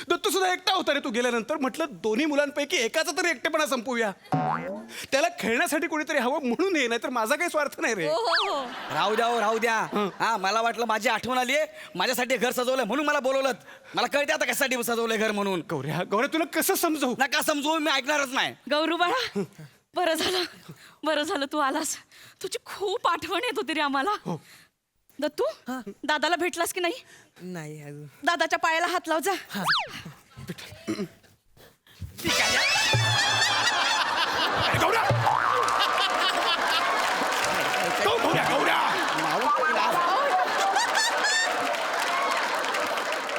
[SPEAKER 9] दत्तू सुद्धा एकटा होता रे तू गेल्यानंतर. म्हटलं दोन्ही मुलांपैकी एकाचा तरी एकटेपणा संपवूया. त्याला खेळण्यासाठी कोणीतरी हवं म्हणून ये, नाही तर माझा काही स्वार्थ नाही रे.
[SPEAKER 4] राहू द्या, राहू द्या. हा, मला वाटलं माझी आठवण आली आहे, माझ्यासाठी घर सजवलंय म्हणून मला बोलवलं. मला कळते आता कशासाठी सजवलंय घर म्हणून.
[SPEAKER 9] गौऱ्या, गौऱ्या, तुला कसं समजवू?
[SPEAKER 4] नका समजू, मी ऐकणारच नाही.
[SPEAKER 10] गौरू बाळा, बरं झालं तू आलास. तुझी खूप आठवण येत होती रे आम्हाला. दत्तू, दादाला भेटलास की नाही?
[SPEAKER 3] नाही अजून.
[SPEAKER 10] दादाच्या पायाला हात लाव जा.
[SPEAKER 9] गौऱ्या, गौऱ्या, गौऱ्या.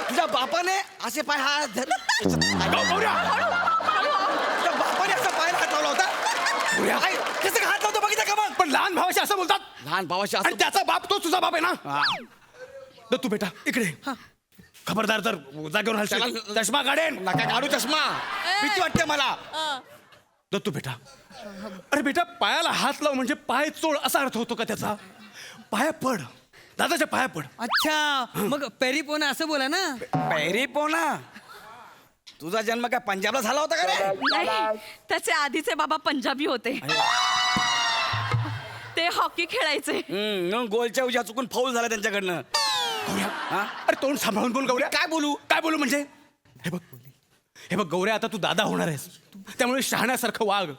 [SPEAKER 4] तुझ्या बापाने असे पाय हात
[SPEAKER 9] गौऱ्या,
[SPEAKER 4] तुझ्या बापाने असं पायाला हात लावला होता?
[SPEAKER 9] गौऱ्या.
[SPEAKER 4] आई, कसं काय हात लावतो बघितलं का मग?
[SPEAKER 9] पण लहान भावाशी असं बोलतात.
[SPEAKER 4] लहान भावाशी
[SPEAKER 9] आणि
[SPEAKER 4] असं.
[SPEAKER 9] त्याचा बाप तो तुझा बाप आहे ना.
[SPEAKER 4] हा.
[SPEAKER 9] दत्तू बेटा, इकडे. खबरदार, जर जागेवर हलशील
[SPEAKER 4] त्याला-
[SPEAKER 9] चष्मा काढेन.
[SPEAKER 4] नका काढू चष्मा, भीती वाटते मला.
[SPEAKER 9] दत्तू बेटा, अरे बेटा, पायाला हात लाव म्हणजे पाय चोळ असा अर्थ होतो का त्याचा? पाया पड, दादाच्या पाया पड.
[SPEAKER 3] अच्छा, मग पेरिपोना असं बोला ना.
[SPEAKER 4] पैरी पोना, तुझा जन्म काय पंजाबला झाला होता का रे?
[SPEAKER 10] नाही, त्याचे आधीचे बाबा पंजाबी होते. ते हॉकी खेळायचे.
[SPEAKER 4] मग गोलच्या उजा चुकून फाऊल झाला त्यांच्याकडनं.
[SPEAKER 9] गौऱ्या,
[SPEAKER 4] हा?
[SPEAKER 9] अरे तोंड सांभाळून बोल गौऱ्या.
[SPEAKER 4] काय बोलू?
[SPEAKER 9] काय बोलू म्हणजे? हे बघ गौऱ्या, आता तू दादा होणार आहेस, त्यामुळे शहाण्यासारखं वाग.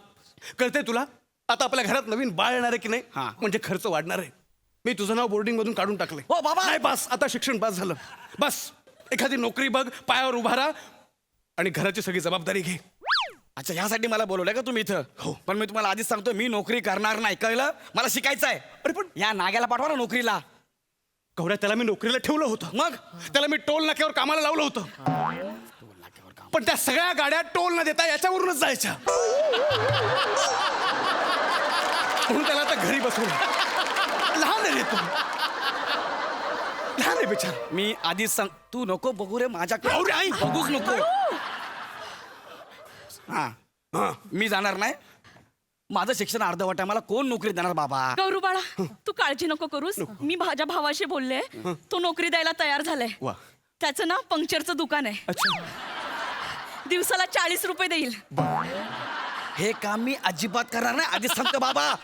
[SPEAKER 9] कळतंय तुला? आता आपल्या घरात नवीन बाळ येणार आहे की नाही,
[SPEAKER 4] हा.
[SPEAKER 9] म्हणजे खर्च वाढणार आहे. मी तुझं नाव बोर्डिंग मधून काढून टाकलंय.
[SPEAKER 4] हो, बाबा.
[SPEAKER 9] नाही, बस आता शिक्षण पास झालं. बस एखादी नोकरी बघ, पायावर उभा राहा आणि घराची सगळी जबाबदारी घे.
[SPEAKER 4] अच्छा, ह्यासाठी मला बोलवलंय का तुम्ही इथं?
[SPEAKER 9] हो.
[SPEAKER 4] पण मी तुम्हाला आधीच सांगतो, मी नोकरी करणार नाही, कळलं? मला शिकायचं आहे.
[SPEAKER 9] अरे पण
[SPEAKER 4] या नाग्याला पाठवा ना नोकरीला.
[SPEAKER 9] गौऱ्या, त्याला मी नोकरीला ठेवलं होतं.
[SPEAKER 4] मग
[SPEAKER 9] त्याला मी टोल नाक्यावर कामाला लावलं होतं. पण त्या सगळ्या गाड्या टोल न देता याच्यावरूनच जायच्या. म्हणून त्याला आता घरी बसवलं. लहान आहे रे तू, लहान आहे बिचार.
[SPEAKER 4] मी आधीच सांग, तू नको बघू रे माझ्याकडे.
[SPEAKER 9] गौऱ्या, आई.
[SPEAKER 4] बघूच नको. हा,
[SPEAKER 9] हा.
[SPEAKER 4] मी जाणार नाही. माझं शिक्षण अर्धवट आहे, मला कोण नोकरी देणार बाबा?
[SPEAKER 10] गौरू बाळा तू काळजी नको करूस. मी माझ्या भावाशी बोलले, तो नोकरी द्यायला तयार झालाय.
[SPEAKER 9] वा.
[SPEAKER 10] त्याचं ना पंक्चरचं दुकान आहे.
[SPEAKER 9] अच्छा.
[SPEAKER 10] दिवसाला 40 रुपये देईल.
[SPEAKER 4] हे काम मी अजिबात करणार नाही, आधीच सांगतो बाबा.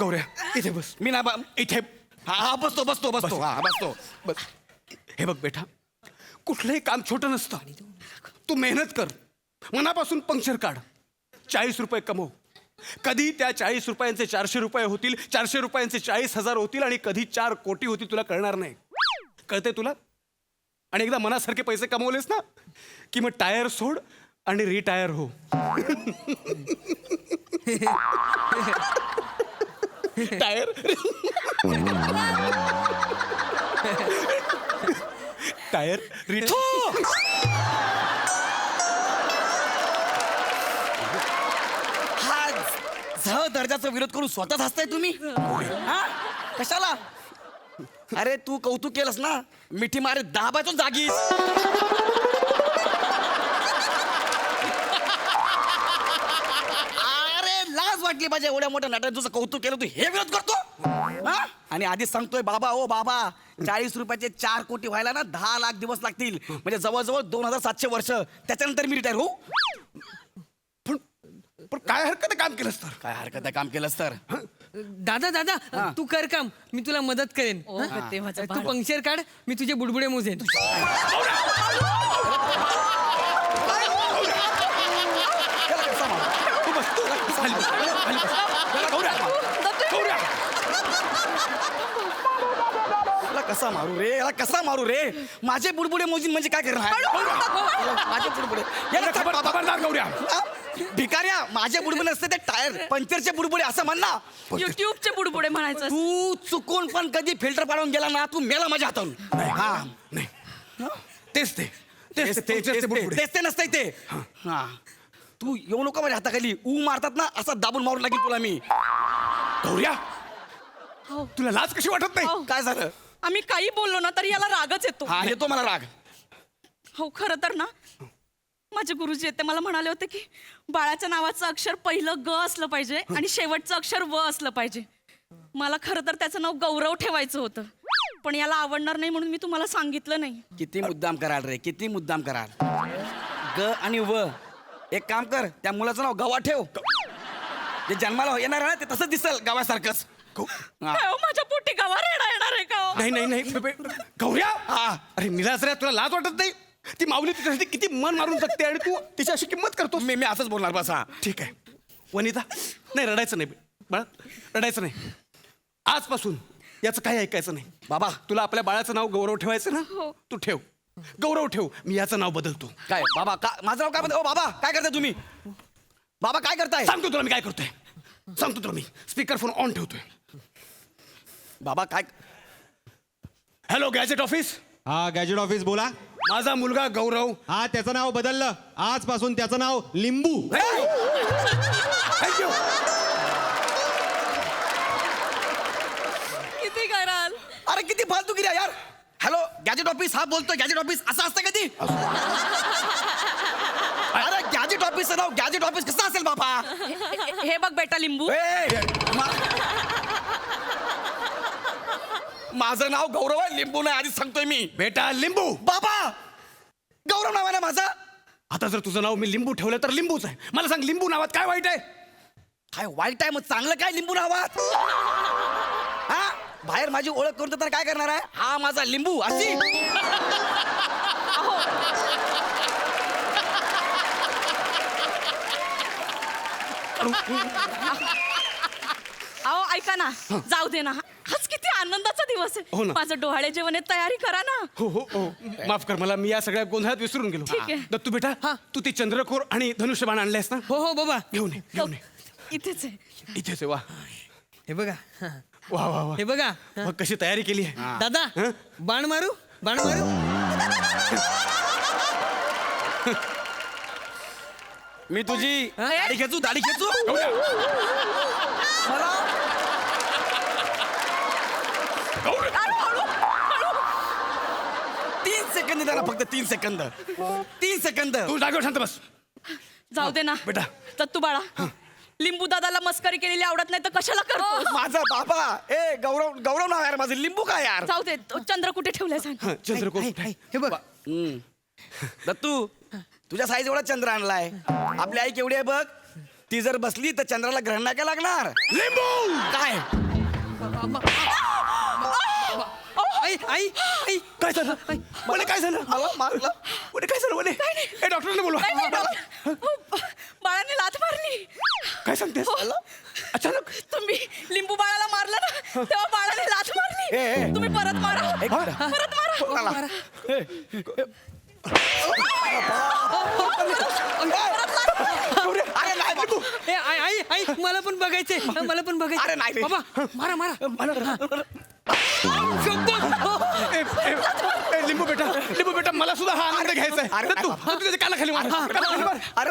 [SPEAKER 9] गौऱ्या, इथे बस.
[SPEAKER 4] मी ना
[SPEAKER 9] इथे
[SPEAKER 4] हा हा बसतो बसतो बसतो
[SPEAKER 9] बस.
[SPEAKER 4] हा बसतो.
[SPEAKER 9] बस. हे बघ बेटा, कुठलंही काम छोटं नसतं. तू मेहनत कर, मनापासून पंक्चर काढ, 40 रुपये कमव. कधी त्या 40 रुपयांचे 400 रुपये होतील, 400 रुपयांचे 40,000 होतील आणि कधी 4 कोटी होतील, तुला कळणार नाही. कळते तुला? आणि एकदा मनासारखे पैसे कमवलेस ना की मग टायर सोड आणि रिटायर हो. टायर टायर
[SPEAKER 4] हा झ दर्जाचा विरोध करून स्वतःच हसताय तुम्ही? हा कशाला? अरे तू कौतुक केलंस ना, मिठी मारे 10 बाजून जागीच. अरे लाज वाटली पाहिजे, एवढ्या मोठ्या नटाने तुझं कौतुक केलं, तू हे विरोध करतो? हा? आणि आधीच सांगतोय बाबा, ओ बाबा, 40 रुपयाचे 4 कोटी व्हायला ना 10 लाख दिवस लागतील, म्हणजे जवळजवळ 2700 वर्ष. त्याच्यानंतर मी रिटायर होऊ.
[SPEAKER 9] पण काय हरकत आहे काम केलंस तर?
[SPEAKER 4] काय हरकत आहे काम केलंस तर?
[SPEAKER 3] दादा दादा तू कर काम, मी तुला मदत करेन.
[SPEAKER 10] ओ,
[SPEAKER 3] हं?
[SPEAKER 10] देवाचं
[SPEAKER 3] तू
[SPEAKER 10] बाळ.
[SPEAKER 3] पंक्चर काढ, मी तुझे बुडबुडे मोजेन.
[SPEAKER 9] तू बस, तू बस, खाली बस, खाली बस. गौऱ्या, गौऱ्या.
[SPEAKER 4] याला कसा मारू रे, याला कसा मारू रे? माझे बुडबुडे मोजीन म्हणजे काय करणार? माझे बुडबुडे याला
[SPEAKER 9] खबरदार गौऱ्या.
[SPEAKER 4] हा? भिकाऱ्या, माझे बुडबुडे असते ते टायर पंक्चरचे बुडबुडे असं म्हण ना.
[SPEAKER 10] युट्यूबचे बुडबुडे म्हणायचं.
[SPEAKER 4] तू चुकून पण कधी फिल्टर पाडून गेला ना, तू मेला माझ्या हातातून. हा
[SPEAKER 9] नाही, तेच ते तेच ते,
[SPEAKER 4] तेच
[SPEAKER 9] तेच ते बुडबुडे.
[SPEAKER 4] तेच ते नसतंय ते. हा तू येऊ नको माझ्या हाताखाली. मारतात ना, असा दाबून मारून लागेल तुला मी.
[SPEAKER 9] गौऱ्या, तुला लाज कशी वाटत नाही?
[SPEAKER 4] काय झालं?
[SPEAKER 10] आम्ही काही बोललो ना तरी याला रागच येतो.
[SPEAKER 4] हा येतो मला राग.
[SPEAKER 10] हो खरं तर ना, माझे गुरुजी आहेत ते मला म्हणाले होते की बाळाच्या नावाचं अक्षर पहिलं ग असलं पाहिजे आणि शेवटचं अक्षर व असलं पाहिजे. मला खरं तर त्याचं नाव गौरव ठेवायचं होतं, पण याला आवडणार नाही म्हणून मी तुम्हाला सांगितलं नाही.
[SPEAKER 4] किती मुद्दाम कराल रे, किती मुद्दाम कराल. ग आणि व. एक काम कर, त्या मुलाचं नाव गवा ठेव. जे जन्माला येणार आहे ना, ते तसंच दिसल गावासारखंच. हा.
[SPEAKER 10] काय हो, माझ्या पोटी गावा रेडा येणार आहे का हो?
[SPEAKER 9] नाही नाही नाही गौऱ्या, अरे निराश रे, तुला लाज वाटत नाही? ती माऊली तिच्यासाठी किती मन मारून जगते आणि तू तिची अशी किंमत करतो.
[SPEAKER 4] मी असंच बोलणार बस. हा
[SPEAKER 9] ठीक आहे वनिता, नाही रडायचं नाही बाळा, रडायचं नाही. आजपासून याचं काही ऐकायचं नाही.
[SPEAKER 4] बाबा,
[SPEAKER 9] तुला आपल्या बाळाचं नाव गौरव ठेवायचं ना, तू ठेव, गौरव ठेव. मी याचं नाव बदलतो.
[SPEAKER 4] काय बाबा, माझं नाव काय बदल? ओ बाबा, काय करताय तुम्ही? बाबा काय करताय?
[SPEAKER 9] सांगतो तुला मी काय करतोय, सांगतो तुला मी. स्पीकर फोन ऑन ठेवतोय.
[SPEAKER 4] बाबा काय?
[SPEAKER 9] Hello gadget office.
[SPEAKER 11] हा गॅजेट ऑफिस बोला.
[SPEAKER 9] माझा मुलगा गौरव.
[SPEAKER 11] हा त्याचं नाव बदललं, आजपासून त्याचं नाव लिंबू.
[SPEAKER 9] थँक्यू.
[SPEAKER 10] किती कराल?
[SPEAKER 4] अरे किती फालतूगिरी आहे यार. हॅलो गॅजेट ऑफिस, हा बोलतोय गॅजेट ऑफिस, असं असतं कधी? अरे गॅजेट ऑफिसचं नाव गॅजेट ऑफिस कसं असेल बाबा?
[SPEAKER 10] हे बघ बेटा लिंबू,
[SPEAKER 4] माझं नाव गौरव आहे, लिंबू नाही, आधीच सांगतोय मी.
[SPEAKER 9] बेटा लिंबू.
[SPEAKER 4] बाबा गौरव नाव आहे ना माझं.
[SPEAKER 9] आता जर तुझं नाव मी लिंबू ठेवलं तर लिंबूच आहे. मला सांग, लिंबू नावात काय वाईट आहे?
[SPEAKER 4] काय वाईट आहे? मग चांगलं काय लिंबू नावात? हा बाहेर माझी ओळख करून तर काय करणार आहे? हा माझा लिंबू अशी.
[SPEAKER 10] अहो ऐका ना, जाऊ दे ना, आज किती आनंदाचा दिवस
[SPEAKER 9] हो
[SPEAKER 10] आहे.
[SPEAKER 9] ना.
[SPEAKER 10] माझं डोहाळे जेवण आहे, तयारी करा ना.
[SPEAKER 9] हो हो हो माफ कर मला, मी या सगळ्या गोंधळात विसरून गेलो.
[SPEAKER 10] ठीक आहे.
[SPEAKER 9] दत्तू बेटा तू ती चंद्रकोर आणि धनुष्यबाण आणलेस ना?
[SPEAKER 3] हो हो बाबा,
[SPEAKER 9] घेऊन ये घेऊन ये.
[SPEAKER 10] इथेच आहे.
[SPEAKER 9] इथेच आहे. वा
[SPEAKER 3] हे बघा,
[SPEAKER 9] वा वा वा.
[SPEAKER 3] हे बघा.
[SPEAKER 9] मग कशी तयारी केली आहे?
[SPEAKER 3] दादा,
[SPEAKER 9] हं?
[SPEAKER 3] बाण मारू, बाण मारू.
[SPEAKER 4] मी तुझी दाढी खेचू दाढी खेचू
[SPEAKER 10] हळू, हळू.
[SPEAKER 4] 3 सेकंद त्याला, फक्त 3 सेकंद. 3 सेकंद.
[SPEAKER 9] तू जागेवर शांत बस.
[SPEAKER 10] जाऊ दे ना
[SPEAKER 9] बेटा.
[SPEAKER 10] दत्तू बाळा, लिंबू दादाला मस्करी केलेली आवडत नाही तर कशाला करतो?
[SPEAKER 4] माझा बाबा, ए गौरव गौरव नाव यार माझं, लिंबू काय यार.
[SPEAKER 10] जाऊ दे, तो चंद्र कुठे ठेवलाय सांग.
[SPEAKER 9] हं, चंद्रकोर
[SPEAKER 3] हे बघ,
[SPEAKER 4] दत्तू तुझ्या साईज एवढा चंद्र आणलाय. आपली आई केवढी आहे बघ. ती जर बसली तर चंद्राला ग्रहण नाही का लागणार?
[SPEAKER 9] लिंबू
[SPEAKER 4] काय
[SPEAKER 3] आई आई आई,
[SPEAKER 9] काय झालं? म्हणे काय झालं?
[SPEAKER 4] मला मारलं.
[SPEAKER 9] म्हणे काय झालं? म्हणे ए डॉक्टरने बोलवा.
[SPEAKER 10] नाही, नाही, बाळाने लाथ मारली.
[SPEAKER 9] काय सांगतेस?
[SPEAKER 10] हो.
[SPEAKER 9] अचानक
[SPEAKER 10] तुम्ही लिंबू बाळाला मारलं ना, तेव्हा बाळाने लाथ मारली. तुम्ही परत मारा, परत मारा.
[SPEAKER 4] अरे नाही बाबू.
[SPEAKER 3] ए, आई आई आई, मला पण बघायचंय, मला पण बघायचं.
[SPEAKER 4] अरे नाही रे.
[SPEAKER 3] बाबा, मारा मारा.
[SPEAKER 9] ए, लिंबू बेटा मला सुद्धा हा आनंद घ्यायचा आहे.
[SPEAKER 4] अरे,
[SPEAKER 9] दत्तू, तू तुझ्या कानाखाली मार. कानाखाली मार.
[SPEAKER 4] अरे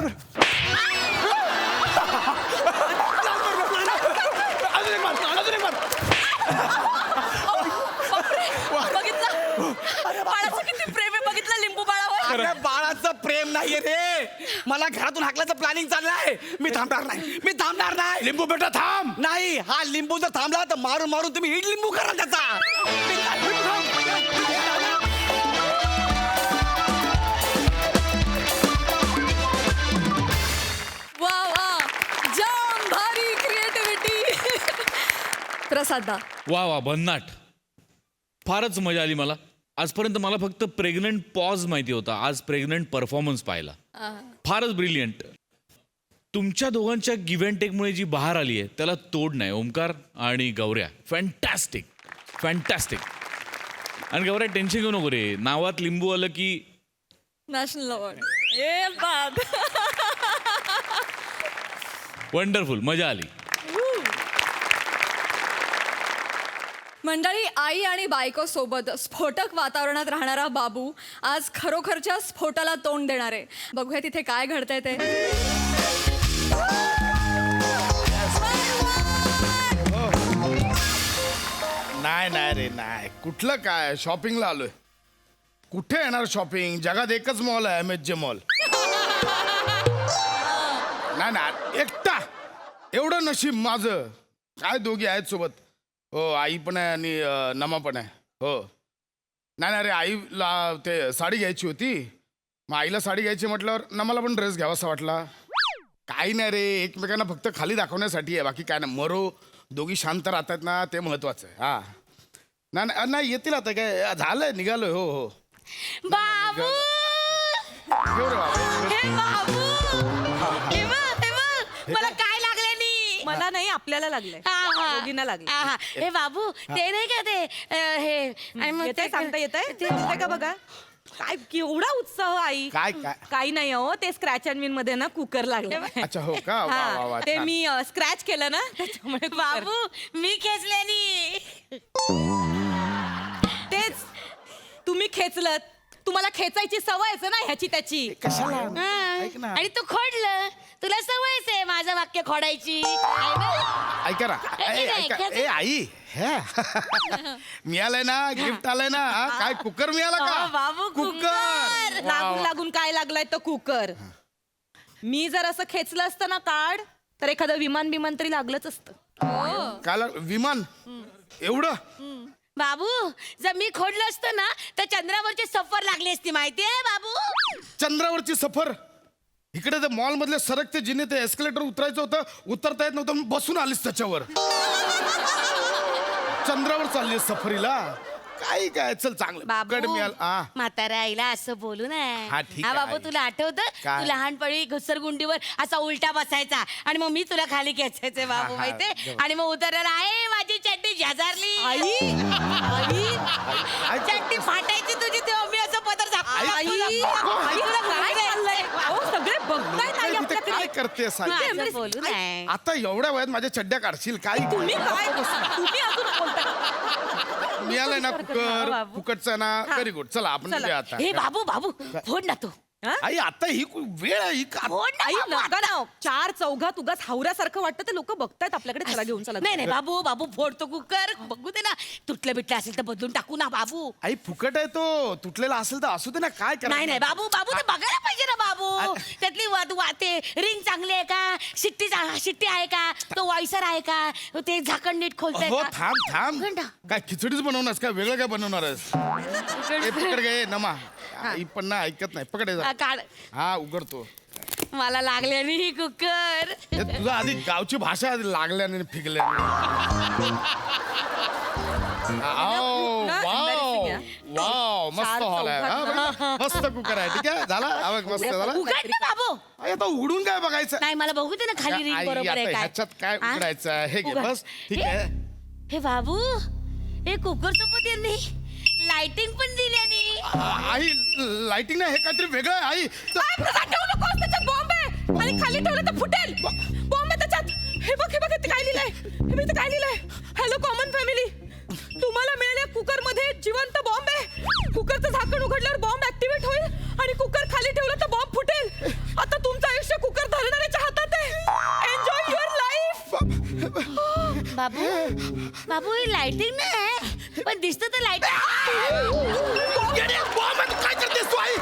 [SPEAKER 9] अजून एक मार.
[SPEAKER 10] बघितलं बाळाचं किती प्रेम आहे, बघितलं लिंबू बाळावर.
[SPEAKER 4] अरे बाळाचं प्रेम नाहीये रे, मला घरातून हाकल्याचं प्लॅनिंग चाललंय. मी थांबणार नाही.
[SPEAKER 9] लिंबू बेटा थांब.
[SPEAKER 4] नाही, हा लिंबू जर थांबला तर मारून मारून तुम्ही इड लिंबू करा त्याचा.
[SPEAKER 1] वा वा, जाम भारी क्रिएटिव्हिटी. प्रसादा,
[SPEAKER 5] वा वा भन्नाट. फारच मजा आली मला. आजपर्यंत मला फक्त प्रेग्नंट पॉज माहिती होता, आज प्रेग्नंट परफॉर्मन्स पाहिला. फारच ब्रिलियंट. तुमच्या दोघांच्या गिव्ह अँड टेकमुळे जी बहार आली आहे त्याला तोड नाही. ओमकार आणि गौऱ्या फॅन्टॅस्टिक. आणि गौऱ्या टेन्शन घेऊ नको रे, नावात लिंबू आलं की
[SPEAKER 1] नॅशनल अवॉर्ड. ए बाब.
[SPEAKER 5] वंडरफुल, मजा आली.
[SPEAKER 1] मंडळी, आई आणि बायको सोबत स्फोटक वातावरणात राहणारा बाबू आज खरोखरच्या स्फोटाला तोंड देणार आहे. बघूया तिथे काय घडतंय ते.
[SPEAKER 12] नाही रे नाही, कुठलं काय शॉपिंगला आलोय. कुठे येणार शॉपिंग, जगात एकच मॉल आहे, MHJ मॉल. नाही एकटा, एवढं नशीब माझं. काय दोघी आहेत सोबत. हो, आई पण आहे आणि नमा पण आहे. हो, नाही रे, आईला ते साडी घ्यायची होती. मग आईला साडी घ्यायची म्हटल्यावर नमाला पण ड्रेस घ्यावासा वाटला. काही नाही रे, एकमेकांना फक्त खाली दाखवण्यासाठी आहे, बाकी काय नाही. मरो दोघी शांत राहतात ना, ते महत्वाचं आहे. हा, नाही येतील आता, काय झालंय, निघालोय. हो हो
[SPEAKER 10] बाबू,
[SPEAKER 12] घेऊ रे बाबा.
[SPEAKER 10] हे बाबू, हे बघ, मला काय लागले.
[SPEAKER 6] मला नाही, आपल्याला लागलंय. दोघींना लागलंय.
[SPEAKER 10] हे बाबू, ते नाही का ते हे
[SPEAKER 6] येतंय, सांगता येतंय का बघा. काय केवढा उत्साह आई.
[SPEAKER 12] काय
[SPEAKER 6] काही नाही हो, ते स्क्रॅच अँड विन मध्ये ना कुकर लागलं.
[SPEAKER 12] अच्छा, हो का. वा वा वा,
[SPEAKER 6] ते
[SPEAKER 12] छान.
[SPEAKER 6] मी स्क्रॅच केलं ना, त्याच्यामुळे
[SPEAKER 10] बाबू, मी खेचलेली.
[SPEAKER 6] तेच तुम्ही खेचलं. तुम्हाला खेचायची सवयच ना ह्याची त्याची.
[SPEAKER 12] कशाला ऐक ना,
[SPEAKER 10] आणि तू खोडलं, तुला सवयच आहे माझं वाक्य खोडायची.
[SPEAKER 12] ऐका ना. ए आई, मिळालंय ना, गिफ्ट आलंय ना. काय कुकर मिळाला का?
[SPEAKER 6] बाबू,
[SPEAKER 12] कुकर.
[SPEAKER 6] लागून लागून काय लागलाय तो कुकर. मी जर असं खेचलं असतं ना कार्ड, तर एखादं विमान तरी लागलंच असतं.
[SPEAKER 12] काय विमान एवढं.
[SPEAKER 10] बाबू, जर मी खोडलं असतं ना तर चंद्रावरची सफर लागली असती, माहितीये बाबू.
[SPEAKER 12] चंद्रावरची सफर. इकडे ते मॉल मधले सरकते जिने ते एस्केलेटर उतरायचं होतं, उतरता येत नव्हतं, बसून आलीस त्याच्यावर. चंद्रावर चालली सफरीला. काही काय चल चांगलं फुकट मिळालं हा
[SPEAKER 10] म्हाताऱ्या आईला असं बोलू नये.
[SPEAKER 12] हा, ठीक आहे,
[SPEAKER 10] बाबू
[SPEAKER 12] आई.
[SPEAKER 10] तुला आठवतं
[SPEAKER 12] काय?
[SPEAKER 10] तू लहानपणी घसरगुंडीवर असा उलटा बसायचा आणि मग मी तुला खाली खेचायचे बाबू
[SPEAKER 12] हा,
[SPEAKER 10] माहितीये आणि मग उतरायला आहे माझी चड्डी शेजारली
[SPEAKER 12] आई,
[SPEAKER 10] चड्डी फाटायची तुझी तेव्हा मी असं पदर
[SPEAKER 1] सगळे बघतायत आई
[SPEAKER 12] इथे
[SPEAKER 1] आपल्याकडे.
[SPEAKER 12] काय करते साई?
[SPEAKER 10] बोलू नये.
[SPEAKER 12] आता एवढ्या वयात माझ्या चड्ड्या काढशील काय
[SPEAKER 1] तुम्ही अजून बोलताय.
[SPEAKER 12] मिळालंय ना कुकर
[SPEAKER 10] बाबू.
[SPEAKER 12] फुकटचा ना व्हेरी गुड चला आपण उद्या आता
[SPEAKER 10] हे बाबू बाबू फोड ना तू
[SPEAKER 12] आई आता ही वेळ आहे ही का-
[SPEAKER 10] फोड ना
[SPEAKER 1] आई
[SPEAKER 10] बाबू.
[SPEAKER 1] नका ना चार चौघात उगाच हावऱ्यासारखं वाटतं ते लोक बघतायत आपल्याकडे चला घेऊन चला
[SPEAKER 10] नाही नाही बाबू बाबू फोडतो कुकर बघू दे ना तुटलं बिटलं असेल तर बदलून टाकू ना बाबू.
[SPEAKER 12] आई फुकट आहे तो तुटलेला असेल तर असू दे ना काय करा
[SPEAKER 10] नाही नाही बाबू बाबू ते बघायला पाहिजे ना बाबू त्यातली ते रिंग चांगली आहे का शिट्टी आहे का तो वायसर आहे का ते झाकण नीट खोलतंय
[SPEAKER 12] हो
[SPEAKER 10] का?
[SPEAKER 12] थांब थांब
[SPEAKER 10] उघड ना.
[SPEAKER 12] काय खिचडीच बनवणार काय वेगळं काय बनवणार हे पकड गे नमा आई पण ना ऐकत नाही पकड हे जा.
[SPEAKER 10] हा, काढ
[SPEAKER 12] हा उघडतो
[SPEAKER 10] मला लागले नाही कुकर
[SPEAKER 12] हे तुझा आधी गावची भाषा लागल्याने फिकल्याने वाव मस्त हॉल आहे हा, बघा. मस्त कुकर आहे ठीक आहे झाला हा बघ, मस्त झाला
[SPEAKER 10] उघड ना बाबू.
[SPEAKER 12] आई, आता उघडून काय बघायचं
[SPEAKER 10] नाही मला बघू दे ना खाली रिंग
[SPEAKER 12] आई,
[SPEAKER 10] बरोबर
[SPEAKER 12] आता
[SPEAKER 10] आहे काय
[SPEAKER 12] ह्याच्यात काय
[SPEAKER 10] हा?
[SPEAKER 12] उघडायचं आहे? हे घे
[SPEAKER 10] उघड.
[SPEAKER 12] बस ठीक
[SPEAKER 10] हे-
[SPEAKER 12] आहे
[SPEAKER 10] हे बाबू हे कुकर सोबत यांनी लाइटिंग पण दिल्यानी
[SPEAKER 12] आई लाइटिंग नाही हे काहीतरी वेगळं आहे आई
[SPEAKER 1] त्याच्यात बॉम्ब आहे आणि खाली ठेवलं तर फुटेल बॉम्ब आहे त्याच्यात हे बघ इथे काय लिहिलंय हे इथे काय लिहिलंय हॅलो कॉमन फॅमिली तुम्हाला मिळाल्या कुकर मध्ये जिवंत बॉम्ब आहे कुकरचं झाकण उघडल्यावर बॉम्ब ऍक्टिव्हेट होईल आणि कुकर खाली ठेवलं तर बॉम्ब फुटेल आता तुमचं आयुष्य कुकर धरणाऱ्याच्या हातात आहे enjoy your life
[SPEAKER 10] Babu Babu he lighting नाही पण दिसत तर लाइट
[SPEAKER 12] काय करतेस तू आई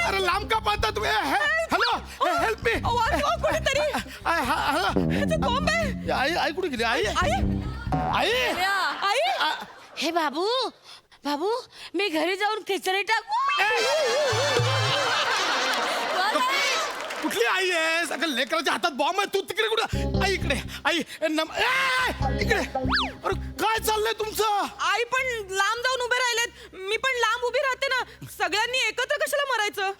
[SPEAKER 12] अरे लांब का पाहता तुम्ही हॅलो हेल्प मी
[SPEAKER 1] कोणीतरी बॉम्ब आहे
[SPEAKER 12] आई आई कुठे गेली आई आई
[SPEAKER 1] आई
[SPEAKER 10] हे बाबू बाबू मी घरी जाऊन खिचडी टाकू
[SPEAKER 12] कुठली आई आहे सगळं लेकराच्या हातात बॉम्ब आहे तू तिकडे कुठं आई इकडे आई इकडे अरे काय चाललंय तुमचं
[SPEAKER 1] आई पण लांब जाऊन उभे राहिलेत मी पण लांब उभी राहते ना सगळ्यांनी एकत्र कशाला मरायचं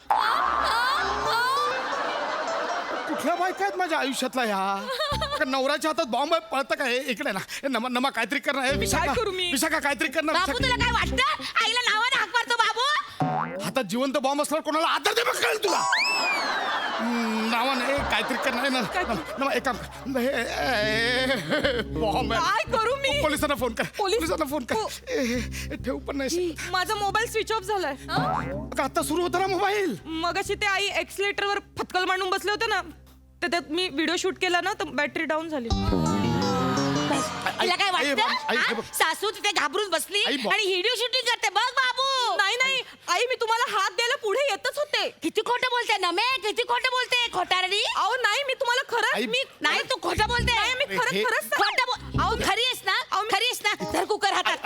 [SPEAKER 12] कुठल्या बायका आहेत माझ्या आयुष्यातला ह्या नवऱ्याच्या हातात बॉम्ब आहे पळतं का हे इकडे ना हे नमा काहीतरी करणार हे विशाखा
[SPEAKER 1] करू मी?
[SPEAKER 12] विशाखा काहीतरी करणार
[SPEAKER 10] बाबू तुला काय वाटतं आईला नावाने हाक मारतो बाबू
[SPEAKER 12] हातात जिवंत बॉम्ब असल्यावर कोणाला आदर दे बघ कळेल तुला नावाने काहीतरी करणार ना एक काम बॉम्ब
[SPEAKER 1] काय करू मी
[SPEAKER 12] पोलिसांना फोन कर
[SPEAKER 1] पोलीस?
[SPEAKER 12] पोलिसांना फोन कर ठेव पण नाही
[SPEAKER 1] माझा मोबाईल स्विच ऑफ झालाय
[SPEAKER 12] आता सुरू होता ना मोबाईल
[SPEAKER 1] मगाशी ते आई एक्सिलेटर वर फटकल मांडून बसले होते ना तर त्यात मी व्हिडिओ शूट केला ना तर बॅटरी डाऊन झाली
[SPEAKER 10] तिला काय
[SPEAKER 12] आई, आई,
[SPEAKER 10] वाटतं
[SPEAKER 12] हे
[SPEAKER 10] हा?
[SPEAKER 12] बघ.
[SPEAKER 10] सासू तिथे घाबरून बसली
[SPEAKER 12] आई,
[SPEAKER 10] आणि व्हिडिओ शूटिंग करते बघ बाबू
[SPEAKER 1] नाही आई मी तुम्हाला हात द्यायला पुढे येतच होते
[SPEAKER 10] किती खोटं बोलते नमे किती खोटं बोलते खोटारडी
[SPEAKER 1] अहो नाही मी तुम्हाला
[SPEAKER 12] आई,
[SPEAKER 1] खरंच मी
[SPEAKER 10] नाही तू खोटं बोलते
[SPEAKER 1] नाही मी
[SPEAKER 12] हे-
[SPEAKER 1] खरंच
[SPEAKER 10] खोटं बोल अहो खरी आहेस ना खरी आहेस ना धर कुकर हातात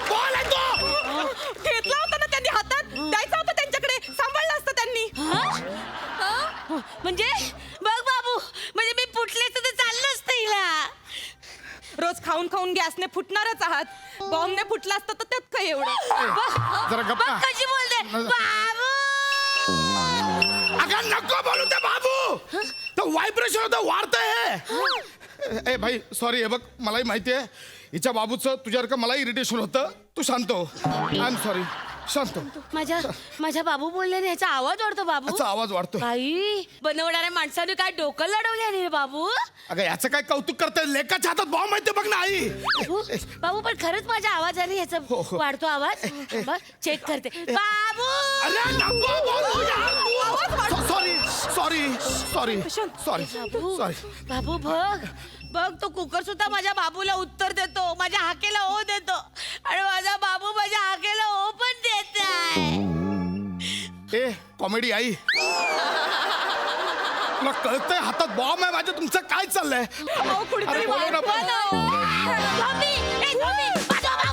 [SPEAKER 12] बॉल आहे तो
[SPEAKER 1] घेतला होता ना त्यांनी हातात द्यायचा होता त्यांच्याकडे सांभाळलं असतं त्यांनी
[SPEAKER 10] म्हणजे बघ बाबू म्हणजे मी फुटले तर चाललं असतं हिला
[SPEAKER 1] रोज खाऊन खाऊन गॅसने फुटणारच आहात बॉम्बने फुटला असतं तर त्यात काय एवढं
[SPEAKER 12] जरा गप्पा
[SPEAKER 10] बघ कशी बोलते बाबू
[SPEAKER 12] अगं नको बोलू ते बाबू तो व्हायब्रेशन होतं वाढतंय ए भाई सॉरी हे बघ मलाही माहिती आहे हिच्या बाबूचं तुझ्यासारखं मलाही इरिटेशन होतं तू शांत हो आय एम सॉरी शांत हो.
[SPEAKER 10] माझ्या बाबू बोलल्याने याचा आवाज वाढतो बाबू
[SPEAKER 12] याचा आवाज वाढतो
[SPEAKER 10] बाई बनवणाऱ्या माणसाने काय डोकं लढवले रे बाबू
[SPEAKER 12] अगं याचं काय कौतुक करते लेकाच्या हातात बॉम्ब माहिती बघ ना आई
[SPEAKER 10] बाबू पण खरंच माझ्या आवाजाने याचा
[SPEAKER 12] हो, हो.
[SPEAKER 10] वाढतो आवाज चेक करते बाबू
[SPEAKER 12] अरे नको बोलू यार तू सॉरी सॉरी सॉरी सॉरी
[SPEAKER 10] बाबू
[SPEAKER 12] सॉरी
[SPEAKER 10] बाबू बघ तो कुकर सुद्धा माझ्या बाबूला उत्तर देतो माझ्या हाकेला ओ देतो आणि माझा बाबू माझ्या हाकेला ओ पण देत आहे
[SPEAKER 12] ए कॉमेडी आई तुला कळतंय हातात बॉम्ब आहे माझ्या तुमचं काय चाललंय अरे बोलव ना पण.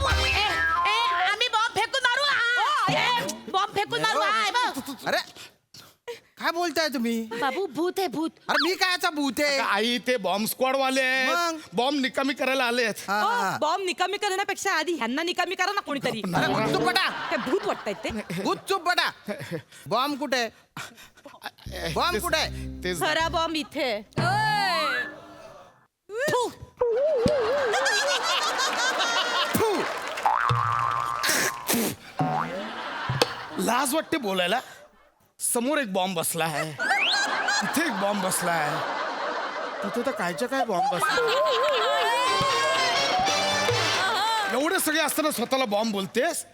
[SPEAKER 10] आम्ही बॉम्ब फेकून मारू बॉम्ब फेकून मारू
[SPEAKER 4] अरे काय
[SPEAKER 3] बोलताय तुम्ही
[SPEAKER 1] बाबू भूत आहे भूत.
[SPEAKER 3] अरे मी कायचा भूत आहे
[SPEAKER 12] आई ते बॉम्ब स्क्वॉड वाले
[SPEAKER 3] मग?
[SPEAKER 12] आहेत बॉम्ब निकामी करायला आले आहेत
[SPEAKER 3] हा, हा.
[SPEAKER 10] बॉम्ब निकामी करण्यापेक्षा आधी ह्यांना निकामी करा ना कोणीतरी.
[SPEAKER 3] अरे गुपचूप बटा
[SPEAKER 10] काय भूत वाटतायत ते.
[SPEAKER 3] गुपचूप बटा बॉम्ब कुठे आहे बॉम्ब कुठे आहे
[SPEAKER 12] तेच
[SPEAKER 10] खरा बॉम्ब इथे.
[SPEAKER 12] लाज वाटते बोलायला समोर एक बॉम्ब बसला आहे इथे एक बॉम्ब बसला आहे तिथे तर कायच्या काय बॉम्ब बसला एवढे सगळे असताना स्वतःला बॉम्ब बोलतेस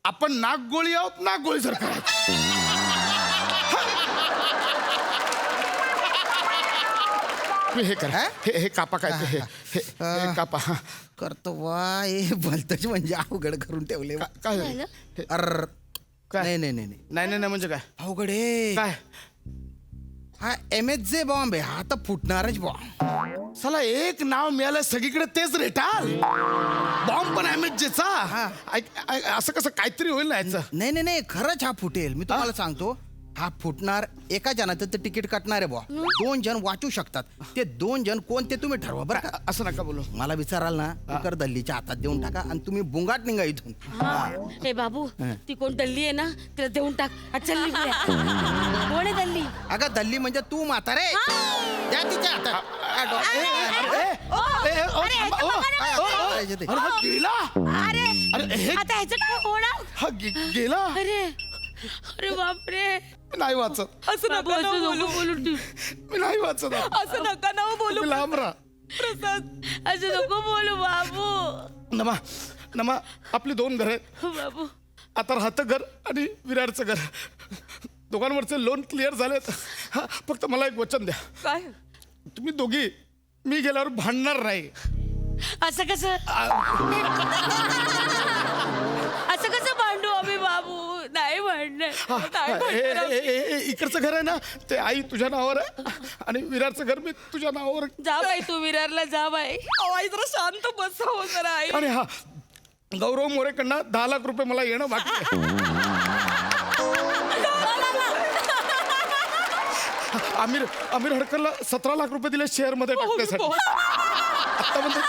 [SPEAKER 12] आपण नागगोळी आहोत नागगोळी जर करायची हे कर हे कापा काय ते, हे कापा हा.
[SPEAKER 3] करतो वा हे भलतच म्हणजे अवघड करून ठेवले
[SPEAKER 12] काय झालं?
[SPEAKER 3] अर
[SPEAKER 12] काय?
[SPEAKER 3] नाही नाही नाही नाही.
[SPEAKER 12] नाही नाही नाही म्हणजे काय
[SPEAKER 3] अवघड आहे
[SPEAKER 12] काय
[SPEAKER 3] हा MHJ बॉम्ब आहे हा तर फुटणारच बॉम्ब.
[SPEAKER 12] साला एक नाव मिळालं सगळीकडे तेच रेटाल बॉम्ब पण MHJ असं कसं काहीतरी होईल ना याचं
[SPEAKER 3] नाही नाही नाही खरंच हा फुटेल मी तुम्हाला सांगतो हा फुटणार एका जणाचं तर तिकीट कटणार आहे बुवा 2 जण वाचू शकतात ते 2 जण कोण ते तुम्ही ठरवा बरं का.
[SPEAKER 12] असं नका बोलू
[SPEAKER 3] मला विचाराल ना कुकर दल्लीच्या हातात देऊन टाका आणि तुम्ही बुंगाट निघा इथून.
[SPEAKER 1] हे बाबू ती कोण दल्ली आहे ना तिला देऊन टाक. चल निघूया. कोण आहे दल्ली?
[SPEAKER 3] अगं दल्ली म्हणजे तू म्हातारे द्या तिच्या हातात.
[SPEAKER 12] अरे हा गेला अरे हे
[SPEAKER 1] आता ह्याचं काय होणार?
[SPEAKER 12] हा गेला
[SPEAKER 1] अरे अरे बापरे.
[SPEAKER 12] नाही वाचत
[SPEAKER 10] असं नका ना बोलू.
[SPEAKER 12] मी नाही वाचत
[SPEAKER 10] असं नका ना बोलू.
[SPEAKER 12] तुम्ही लांब राहा
[SPEAKER 10] प्रसाद
[SPEAKER 1] असं नको बोलू बाबू.
[SPEAKER 12] नमा आपली 2 घर आहेत
[SPEAKER 1] बाबू
[SPEAKER 12] आता राहतं घर आणि विरारचं घर दोघांवरचे लोन क्लिअर झालेत हा फक्त मला एक वचन द्या
[SPEAKER 10] काय
[SPEAKER 12] तुम्ही दोघी मी गेल्यावर भांडणार नाही
[SPEAKER 1] असं कसं असं कसं भांडू आम्ही बाबू? नाही भांडणार.
[SPEAKER 12] इकडचं घर आहे ना ते आई तुझ्या नावावर आहे आणि विरारचं घर मी तुझ्या नावावर
[SPEAKER 1] जा बाई तू विरारला जा बाई.
[SPEAKER 10] आई जरा शांत बस हो जरा आई.
[SPEAKER 12] आणि हा गौरव मोरेकडनं 10 लाख रुपये मला येणं बाकी आहे. आमिर हडकरला 17 लाख रुपये दिले शेअर मध्ये टाकण्यासाठी आता म्हणजे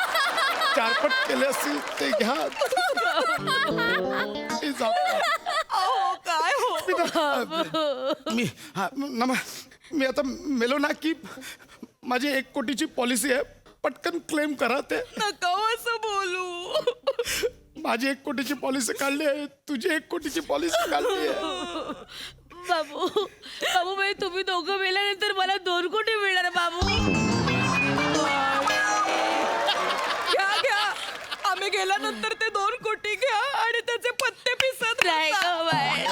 [SPEAKER 12] 4 पट केले असतील ते घ्या. मी जातो.
[SPEAKER 10] काय हो
[SPEAKER 12] मी आता मेलो ना की माझी 1 कोटीची पॉलिसी आहे पटकन क्लेम करा ते.
[SPEAKER 10] नका असं बोलू.
[SPEAKER 12] माझी 1 कोटीची पॉलिसी काढली आहे तुझी 1 कोटीची पॉलिसी काढली आहे.
[SPEAKER 1] बाबू बाबू बाई तुम्ही दोघं मेल्यानंतर मला 2 कोटी मिळणार बाबू.
[SPEAKER 10] घ्या आम्ही गेल्यानंतर ते 2 कोटी घ्या आणि त्याचे पत्ते पिसत
[SPEAKER 1] नाही गं बाई,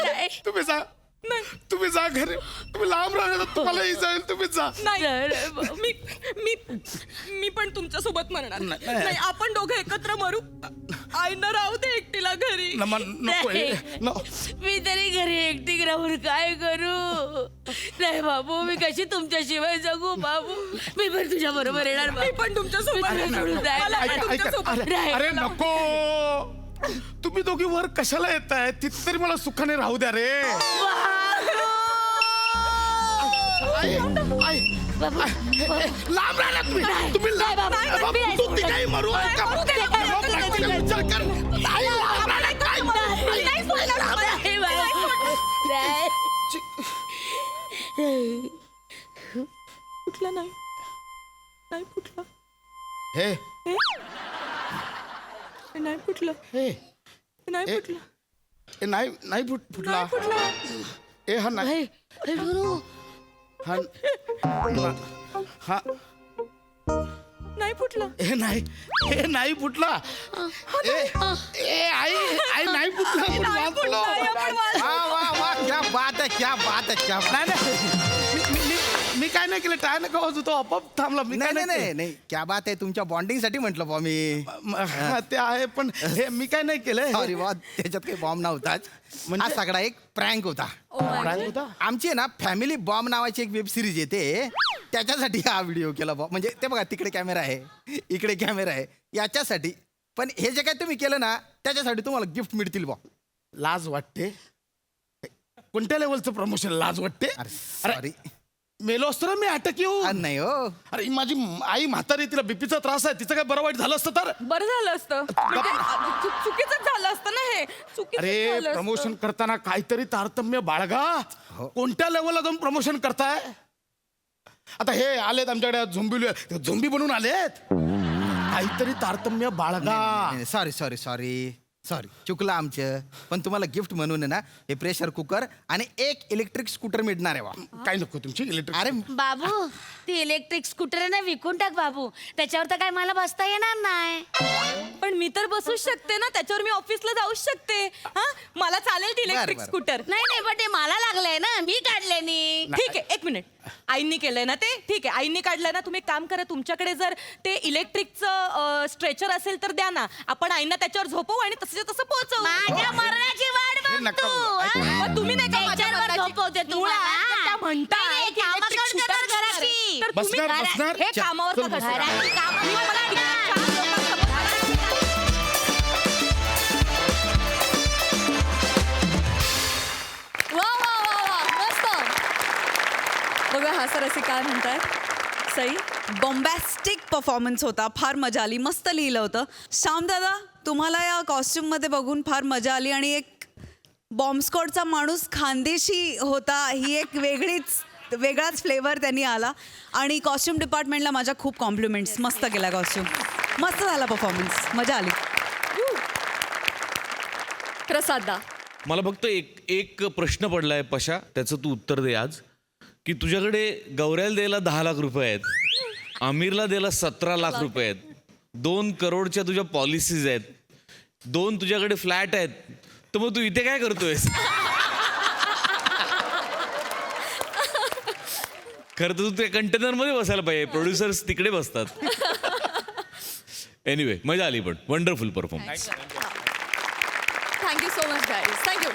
[SPEAKER 1] नाही.
[SPEAKER 12] तुम्ही जा घरी तुम्ही लांब राहणार तुम्हालाही जाईल तुम्ही जा.
[SPEAKER 10] नाही मी पण तुमच्या सोबत मरणार नाही. आपण दोघं एकत्र मरू. आईना राहू दे एकटीला घरी.
[SPEAKER 12] नको
[SPEAKER 1] मी तरी घरी एकटी राहून काय करू? नाही बाबू मी कशी तुमच्याशिवाय जगू बाबू? मी पण तुझ्या बरोबर येणार.
[SPEAKER 10] मी पण तुमच्या सोबत.
[SPEAKER 12] अरे नको तुम्ही दोघी वर कशाला येत आहे तिथे तरी मला सुखाने राहू द्या रे. लांब राहा तुम्ही लांब काही मरू
[SPEAKER 10] फुटला नाही फुटला
[SPEAKER 12] हे
[SPEAKER 10] नाही फुटलं नाही फुटलं
[SPEAKER 12] नाही फुटला ए हा नाही हा
[SPEAKER 10] नाही फुटलं
[SPEAKER 12] हे नाही फुटला ए आई नाही फुटला
[SPEAKER 3] वा क्या बात है क्या बात है क्या बात.
[SPEAKER 12] नाही मी काय नाही केलं टाय नका वाजू तो आपोआप थांबला मी काय
[SPEAKER 3] नाही नाही क्या बात आहे तुमच्या बॉन्डिंग साठी म्हटलं बॉ मी.
[SPEAKER 12] ते आहे पण हे मी काय नाही केलं
[SPEAKER 3] अरे वा त्याच्यात काही बॉम्ब नव्हताच हा सगळा एक प्रँक होता. आमची आहे ना फॅमिली बॉम्ब नावाची एक वेब सिरीज येते त्याच्यासाठी हा व्हिडिओ केला बॉ. म्हणजे ते बघा तिकडे कॅमेरा आहे इकडे कॅमेरा आहे याच्यासाठी. पण हे जे काय तुम्ही केलं ना त्याच्यासाठी तुम्हाला गिफ्ट मिळतील बॉ.
[SPEAKER 12] लाज वाटते कोणत्या लेवलचं प्रमोशन लाज वाटते
[SPEAKER 3] अरे
[SPEAKER 12] अरे
[SPEAKER 3] सॉरी
[SPEAKER 12] मेलो असतो ना मी अटक येऊ
[SPEAKER 3] नाही हो
[SPEAKER 12] अरे माझी आई म्हातारी तिला बीपीचा त्रास आहे तिचं काय बरं वाईट झालं असतं तर
[SPEAKER 10] बरं झालं असतं म्हणजे चुकीचंच झालं असतं ना हे चुकीचं
[SPEAKER 12] अरे
[SPEAKER 10] झालं असतं.
[SPEAKER 12] प्रमोशन करताना काहीतरी तारतम्य बाळगा कोणत्या लेवलला जाऊन प्रमोशन करताय आता हे आलेत आमच्याकडे झोंबी बनून आलेत काहीतरी तारतम्य बाळगा
[SPEAKER 3] सॉरी सॉरी सॉरी सॉरी चुकलं आमचं पण तुम्हाला गिफ्ट म्हणून आहे ना हे प्रेशर कुकर आणि एक इलेक्ट्रिक स्कूटर मिळणार आहे बा
[SPEAKER 12] काय नको तुमची इलेक्ट्रिक
[SPEAKER 3] अरे
[SPEAKER 13] बाबू ती इलेक्ट्रिक स्कूटर ना विकून टाक बाबू त्याच्यावर तर काय मला बसता येणार नाही
[SPEAKER 10] पण मी तर बसूच शकते ना त्याच्यावर मी ऑफिसला जाऊच शकते हा मला चालेल ती इलेक्ट्रिक
[SPEAKER 3] बरं.
[SPEAKER 10] स्कूटर
[SPEAKER 13] नाही नाही पण ते मला लागलंय ना मी काढले नी
[SPEAKER 10] ठीक आहे एक मिनिट आईंनी केलंय ना ते ठीक आहे आईंनी काढलंय ना तुम्ही एक काम करा तुमच्याकडे जर ते इलेक्ट्रिकचं स्ट्रेचर असेल तर द्या ना आपण आईंना त्याच्यावर झोपवू आणि तसं तसं पोहोचवू
[SPEAKER 13] माझ्या मरणाची वाट
[SPEAKER 12] हे
[SPEAKER 13] बघ
[SPEAKER 12] नका
[SPEAKER 13] तू,
[SPEAKER 12] बोलू.
[SPEAKER 13] हा?
[SPEAKER 10] मग तुम्ही नाही का माझ्या
[SPEAKER 13] त्याच्यावर
[SPEAKER 10] मरणाची-
[SPEAKER 13] झोपवते तुम्हाला?
[SPEAKER 10] मुळात त्या म्हणताय
[SPEAKER 13] नाही,
[SPEAKER 10] की
[SPEAKER 13] कामं
[SPEAKER 10] electric
[SPEAKER 13] कोण
[SPEAKER 10] scooter
[SPEAKER 13] करणार
[SPEAKER 10] घेणार आहे.
[SPEAKER 13] घराची?
[SPEAKER 10] तर तुम्ही
[SPEAKER 12] बसणार, बसणार.
[SPEAKER 10] हे कामावर
[SPEAKER 12] चल,
[SPEAKER 10] नका
[SPEAKER 12] बस.
[SPEAKER 10] करू.
[SPEAKER 13] घराची कामं
[SPEAKER 10] मी
[SPEAKER 13] कोण
[SPEAKER 10] मला
[SPEAKER 13] करणार?
[SPEAKER 10] चार लोकांसमोर
[SPEAKER 6] वा वा वा वा मस्त बघा हा सर असे काय म्हणतायत सई बॉम्बॅस्टिक परफॉर्मन्स होता फार मजा आली मस्त लिहिलं होतं श्याम दादा तुम्हाला या कॉस्ट्युममध्ये बघून फार मजा आली आणि एक बॉम्बस्कॉटचा माणूस खानदेशी होता ही एक वेगळाच फ्लेवर त्यांनी आला आणि कॉस्ट्युम डिपार्टमेंटला माझ्या खूप कॉम्प्लिमेंट्स मस्त केला कॉस्ट्युम मस्त झाला परफॉर्मन्स मजा आली
[SPEAKER 1] प्रसादा
[SPEAKER 5] मला फक्त एक प्रश्न पडलाय पशा त्याचं तू उत्तर दे आज की तुझ्याकडे गौऱ्याला द्यायला 10 लाख रुपये आहेत आमिरला द्यायला 17 लाख रुपये आहेत 2 करोडच्या तुझ्या पॉलिसीज आहेत 2 तुझ्याकडे फ्लॅट आहेत तर मग तू इथे काय करतोयस खरं तर तू त्या कंटेनरमध्ये बसायला पाहिजे प्रोड्युसर्स तिकडे बसतात एनिवे मजा आली पण wonderful performance
[SPEAKER 1] thank you so much guys thank you